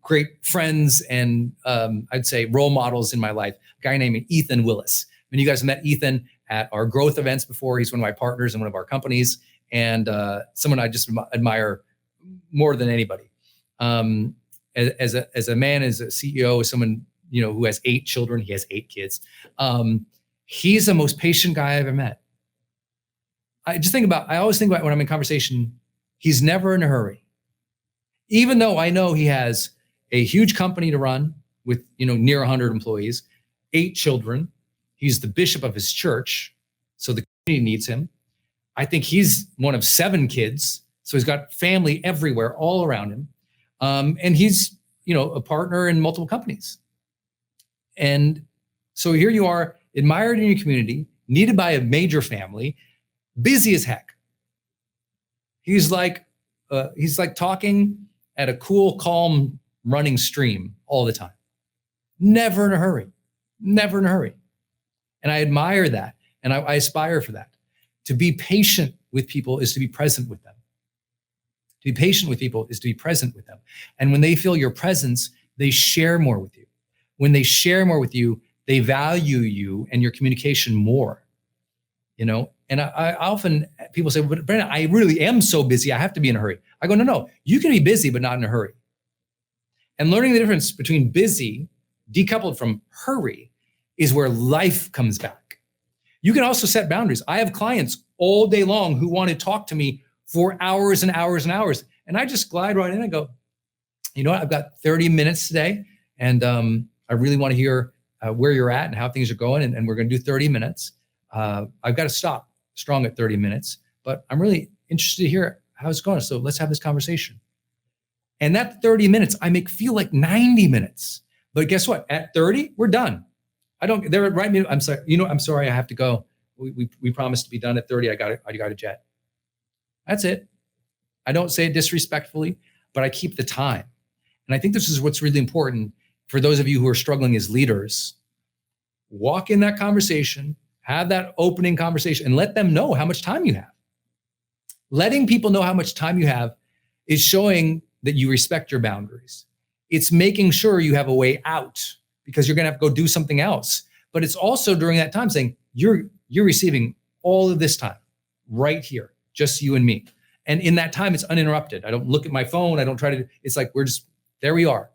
great friends and I'd say role models in my life, a guy named Ethan Willis. And you guys have met Ethan at our growth events before. He's one of my partners in one of our companies, and someone I just admire more than anybody. As a man, as a CEO, as someone who has 8 children, he has 8 kids. He's the most patient guy I ever met. I always think about when I'm in conversation, he's never in a hurry. Even though I know he has a huge company to run with, near 100 employees, 8 children. He's the bishop of his church, so the community needs him. I think he's one of 7 kids, so he's got family everywhere, all around him. And he's, a partner in multiple companies. And so here you are, admired in your community, needed by a major family, busy as heck. He's like talking at a cool, calm, running stream all the time. Never in a hurry. Never in a hurry. And I admire that. And I aspire for that. To be patient with people is to be present with them. To be patient with people is to be present with them. And when they feel your presence, they share more with you. When they share more with you, they value you and your communication more. And I often, people say, but Brendon, I really am so busy, I have to be in a hurry. I go, no, you can be busy, but not in a hurry. And learning the difference between busy, decoupled from hurry, is where life comes back. You can also set boundaries. I have clients all day long who want to talk to me for hours and hours and hours. And I just glide right in and go, you know what, I've got 30 minutes today. And I really want to hear where you're at and how things are going. And we're going to do 30 minutes. I've got to stop strong at 30 minutes, but I'm really interested to hear how it's going. So let's have this conversation. And that 30 minutes, I make feel like 90 minutes. But guess what? At 30, we're done. They're right. I'm sorry. I'm sorry. I have to go. We promised to be done at 30. I got a jet. That's it. I don't say it disrespectfully, but I keep the time. And I think this is what's really important for those of you who are struggling as leaders. Walk in that conversation, have that opening conversation, and let them know how much time you have. Letting people know how much time you have is showing that you respect your boundaries. It's making sure you have a way out, because you're going to have to go do something else. But it's also during that time saying, you're receiving all of this time right here, just you and me. And in that time, it's uninterrupted. I don't look at my phone. I don't try to, it's like, there we are.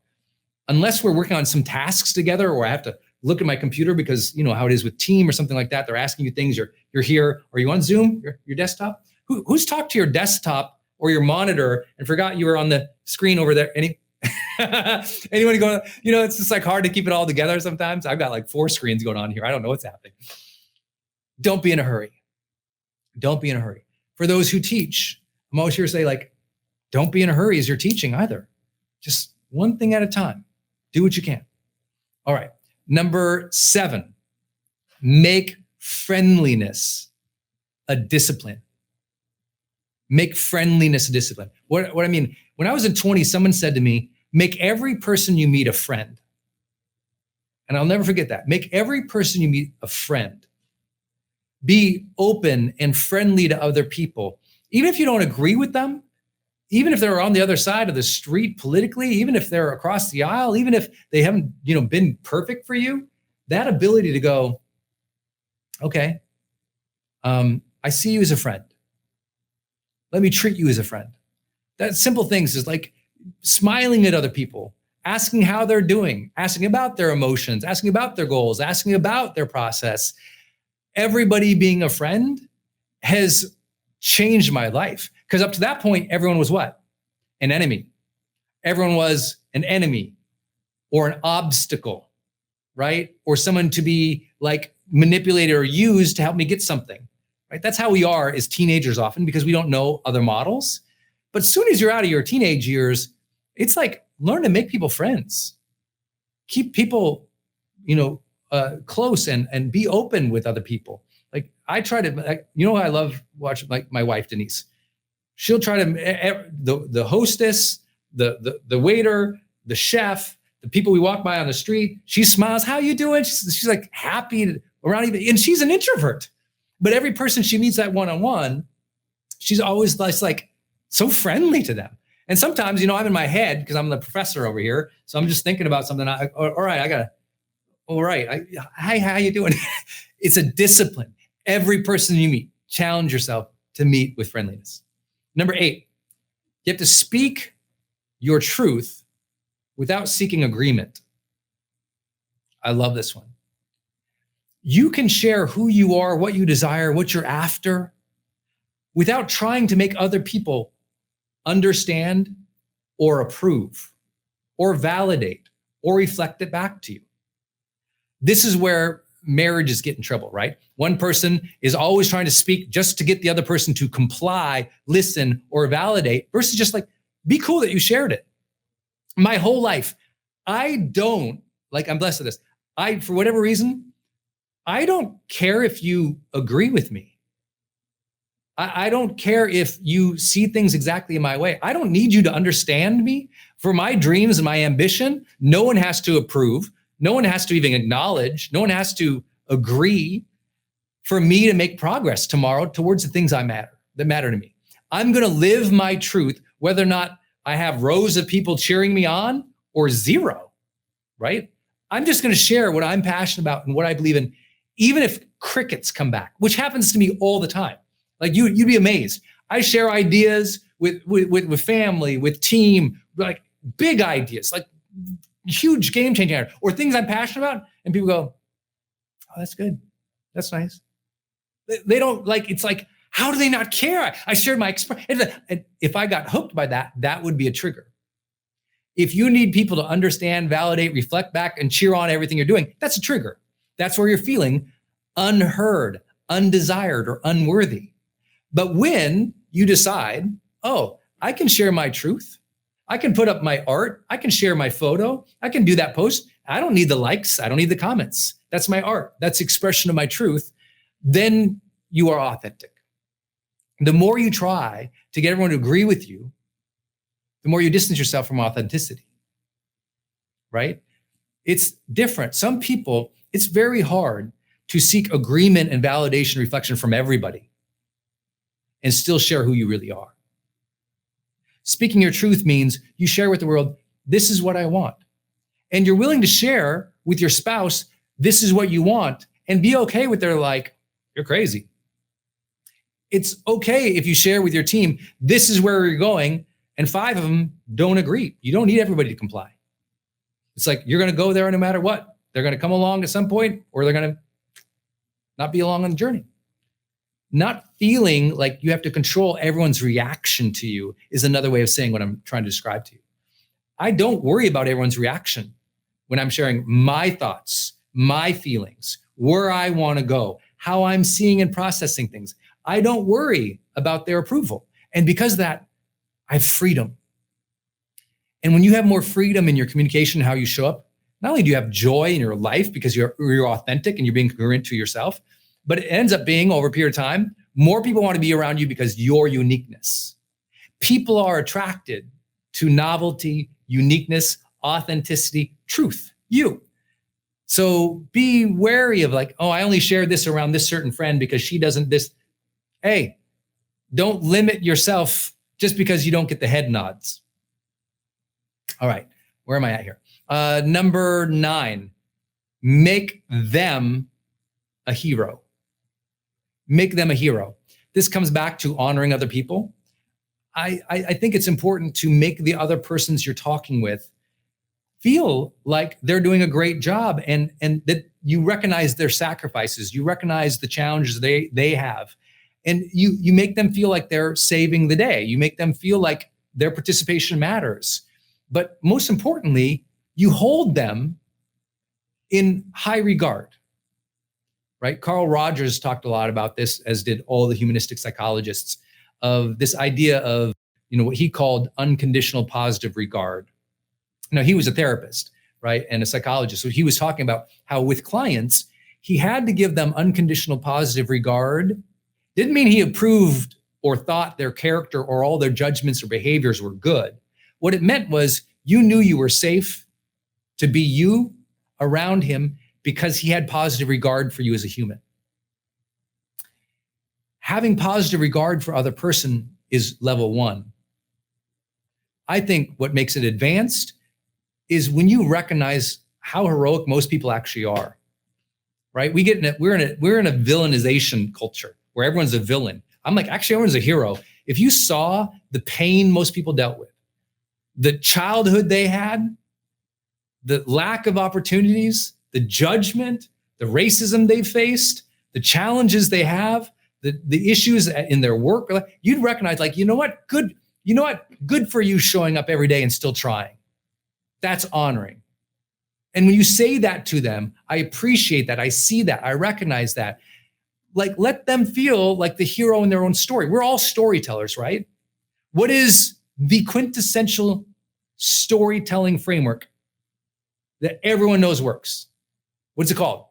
Unless we're working on some tasks together, or I have to look at my computer because you know how it is with team or something like that. They're asking you things, you're here. Are you on Zoom, your desktop? Who's talked to your desktop or your monitor and forgot you were on the screen over there? Anyone going, it's just like hard to keep it all together sometimes. I've got like 4 screens going on here. I don't know what's happening. Don't be in a hurry. Don't be in a hurry. For those who teach, I'm always here to say, don't be in a hurry as you're teaching either. Just one thing at a time. Do what you can. All right. Number 7, make friendliness a discipline. Make friendliness a discipline. What I mean, when I was in 20, someone said to me, make every person you meet a friend. And I'll never forget that. Make every person you meet a friend. Be open and friendly to other people. Even if you don't agree with them, even if they're on the other side of the street politically, even if they're across the aisle, even if they haven't, been perfect for you, that ability to go, okay, I see you as a friend. Let me treat you as a friend. That simple things is like smiling at other people, asking how they're doing, asking about their emotions, asking about their goals, asking about their process. Everybody being a friend has changed my life. Because up to that point, everyone was what? An enemy. Everyone was an enemy or an obstacle, right? Or someone to be manipulated or used to help me get something, right? That's how we are as teenagers often, because we don't know other models. But as soon as you're out of your teenage years, it's learn to make people friends. Keep people, close and be open with other people. I try to, I love watching my wife, Denise. She'll try to, the hostess, the waiter, the chef, the people we walk by on the street, she smiles, how you doing? She's happy around, and she's an introvert. But every person she meets that one-on-one, she's always so friendly to them. And sometimes, I'm in my head because I'm the professor over here. So I'm just thinking about something. Hi, how you doing? It's a discipline. Every person you meet, challenge yourself to meet with friendliness. Number 8, you have to speak your truth without seeking agreement. I love this one. You can share who you are, what you desire, what you're after, without trying to make other people understand or approve or validate or reflect it back to you. This is where marriages get in trouble, right? One person is always trying to speak just to get the other person to comply, listen, or validate versus just like, be cool that you shared it. My whole life, I'm blessed with this. For whatever reason, I don't care if you agree with me. I don't care if you see things exactly in my way. I don't need you to understand me. For my dreams and my ambition, no one has to approve. No one has to even acknowledge. No one has to agree for me to make progress tomorrow towards the things that matter to me. I'm going to live my truth, whether or not I have rows of people cheering me on or zero, right? I'm just going to share what I'm passionate about and what I believe in, even if crickets come back, which happens to me all the time. Like you'd be amazed. I share ideas with family, with team, like big ideas, like huge game changing, or things I'm passionate about. And people go, oh, that's good. That's nice. They don't like, it's like, how do they not care? I shared my experience. And if I got hooked by that, that would be a trigger. If you need people to understand, validate, reflect back, and cheer on everything you're doing, that's a trigger. That's where you're feeling unheard, undesired, or unworthy. But when you decide, oh, I can share my truth, I can put up my art, I can share my photo, I can do that post, I don't need the likes, I don't need the comments. That's my art. That's the expression of my truth. Then you are authentic. The more you try to get everyone to agree with you, the more you distance yourself from authenticity, right? It's different. Some people, it's very hard to seek agreement and validation, reflection from everybody and still share who you really are. Speaking your truth means you share with the world, this is what I want. And you're willing to share with your spouse, this is what you want, and be okay with their like, you're crazy. It's okay if you share with your team, this is where you're going, and 5 of them don't agree. You don't need everybody to comply. It's like, you're gonna go there no matter what. They're gonna come along at some point, or they're gonna not be along on the journey. Not feeling like you have to control everyone's reaction to you is another way of saying what I'm trying to describe to you. I don't worry about everyone's reaction when I'm sharing my thoughts, my feelings, where I want to go, how I'm seeing and processing things. I don't worry about their approval. And because of that, I have freedom. And when you have more freedom in your communication, how you show up, not only do you have joy in your life because you're authentic and you're being congruent to yourself, but it ends up being, over a period of time, more people want to be around you because your uniqueness. People are attracted to novelty, uniqueness, authenticity, truth, you. So be wary of like, oh, I only share this around this certain friend because she doesn't this. Hey, don't limit yourself just because you don't get the head nods. All right, where am I at here? Number 9, make them a hero. Make them a hero. This comes back to honoring other people. I think it's important to make the other persons you're talking with feel like they're doing a great job and that you recognize their sacrifices, you recognize the challenges they have, and you make them feel like they're saving the day. You make them feel like their participation matters. But most importantly, you hold them in high regard. Right? Carl Rogers talked a lot about this, as did all the humanistic psychologists, of this idea of, what he called unconditional positive regard. Now, he was a therapist, right? And a psychologist. So he was talking about how with clients, he had to give them unconditional positive regard. Didn't mean he approved or thought their character or all their judgments or behaviors were good. What it meant was you knew you were safe to be you around him because he had positive regard for you as a human. Having positive regard for other person is level 1. I think what makes it advanced is when you recognize how heroic most people actually are, right? We're in a villainization culture where everyone's a villain. I'm like, actually, everyone's a hero. If you saw the pain most people dealt with, the childhood they had, the lack of opportunities, the judgment, the racism they faced, the challenges they have, the issues in their work, you'd recognize like, you know what, good, You know what? Good for you showing up every day and still trying. That's honoring. And when you say that to them, I appreciate that. I see that. I recognize that. Like, let them feel like the hero in their own story. We're all storytellers, right? What is the quintessential storytelling framework that everyone knows works? What's it called?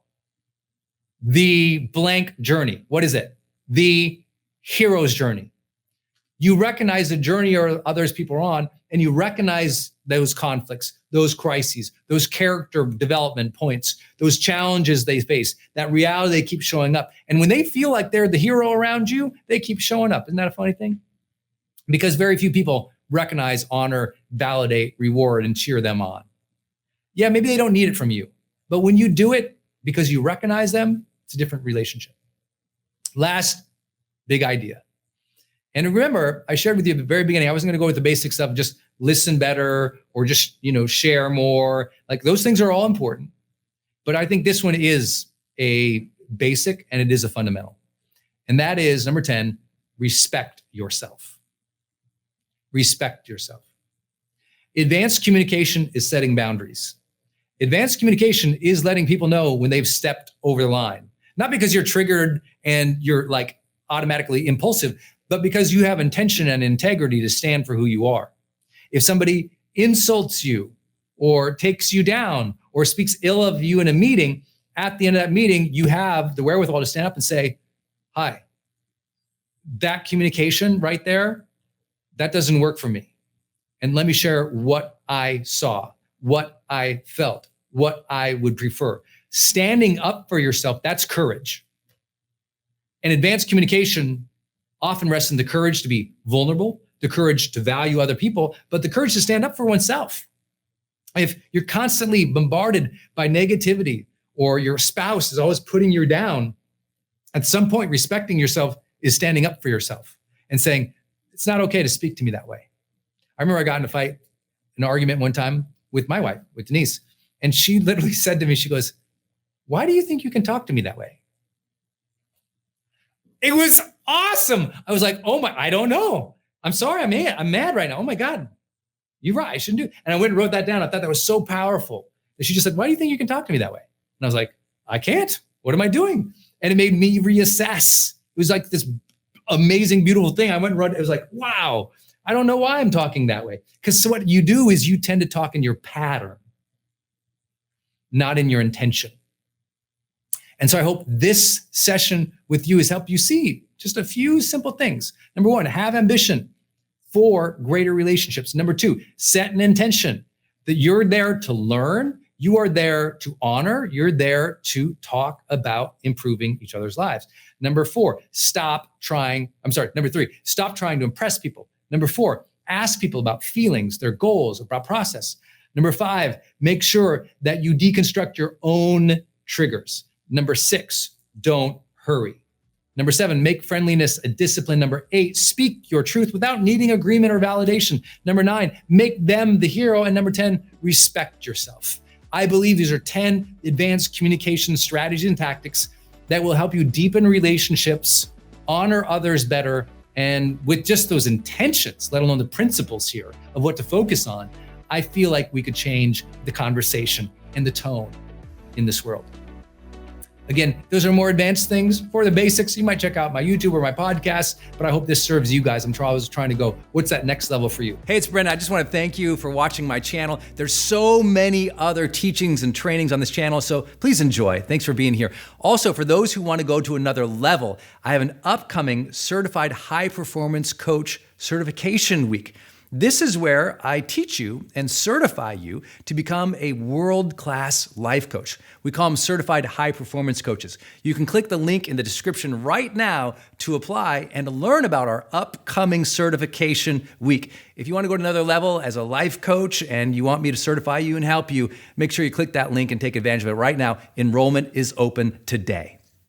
The blank journey. What is it? The hero's journey. You recognize the journey or others people are on, and you recognize those conflicts, those crises, those character development points, those challenges they face, that reality they keep showing up. And when they feel like they're the hero around you, they keep showing up. Isn't that a funny thing? Because very few people recognize, honor, validate, reward, and cheer them on. Yeah, maybe they don't need it from you, but when you do it because you recognize them, it's a different relationship. Last big idea. And remember, I shared with you at the very beginning, I wasn't going to go with the basic stuff, just listen better or just, share more. Like, those things are all important. But I think this one is a basic and it is a fundamental. And that is number 10, respect yourself. Respect yourself. Advanced communication is setting boundaries. Advanced communication is letting people know when they've stepped over the line. Not because you're triggered and you're like automatically impulsive, but because you have intention and integrity to stand for who you are. If somebody insults you or takes you down or speaks ill of you in a meeting, at the end of that meeting, you have the wherewithal to stand up and say, hi, that communication right there, that doesn't work for me. And let me share what I saw, what I felt, what I would prefer. Standing up for yourself, that's courage. And advanced communication often rests in the courage to be vulnerable, the courage to value other people, but the courage to stand up for oneself. If you're constantly bombarded by negativity or your spouse is always putting you down, at some point, respecting yourself is standing up for yourself and saying, it's not okay to speak to me that way. I remember I got in a fight, an argument one time with my wife, with Denise, and she literally said to me, she goes, why do you think you can talk to me that way? It was awesome. I was like, oh my, I don't know. I'm sorry, I'm mad right now. Oh my God, you're right, I shouldn't do it. And I went and wrote that down. I thought that was so powerful. And she just said, why do you think you can talk to me that way? And I was like, I can't. What am I doing? And it made me reassess. It was like this amazing, beautiful thing. I went and wrote it. It was like, wow, I don't know why I'm talking that way. Because what you do is you tend to talk in your pattern, not in your intention. And so I hope this session with you has helped you see just a few simple things. Number one, have ambition for greater relationships. Number two, set an intention that you're there to learn, you are there to honor, you're there to talk about improving each other's lives. Number three, stop trying to impress people. Number four, ask people about feelings, their goals, about process. Number five, make sure that you deconstruct your own triggers. Number six, don't hurry. Number seven, make friendliness a discipline. Number eight, speak your truth without needing agreement or validation. Number nine, make them the hero. And number 10, respect yourself. I believe these are 10 advanced communication strategies and tactics that will help you deepen relationships, honor others better, and with just those intentions, let alone the principles here of what to focus on, I feel like we could change the conversation and the tone in this world. Again, those are more advanced things. For the basics, you might check out my YouTube or my podcast, but I hope this serves you guys. I'm always trying to go, what's that next level for you? Hey, it's Brendon. I just want to thank you for watching my channel. There's so many other teachings and trainings on this channel, so please enjoy. Thanks for being here. Also, for those who want to go to another level, I have an upcoming Certified High Performance Coach Certification Week. This is where I teach you and certify you to become a world-class life coach. We call them certified high performance coaches. You can click the link in the description right now to apply and to learn about our upcoming certification week. If you want to go to another level as a life coach and you want me to certify you and help you, make sure you click that link and take advantage of it right now. Enrollment is open today.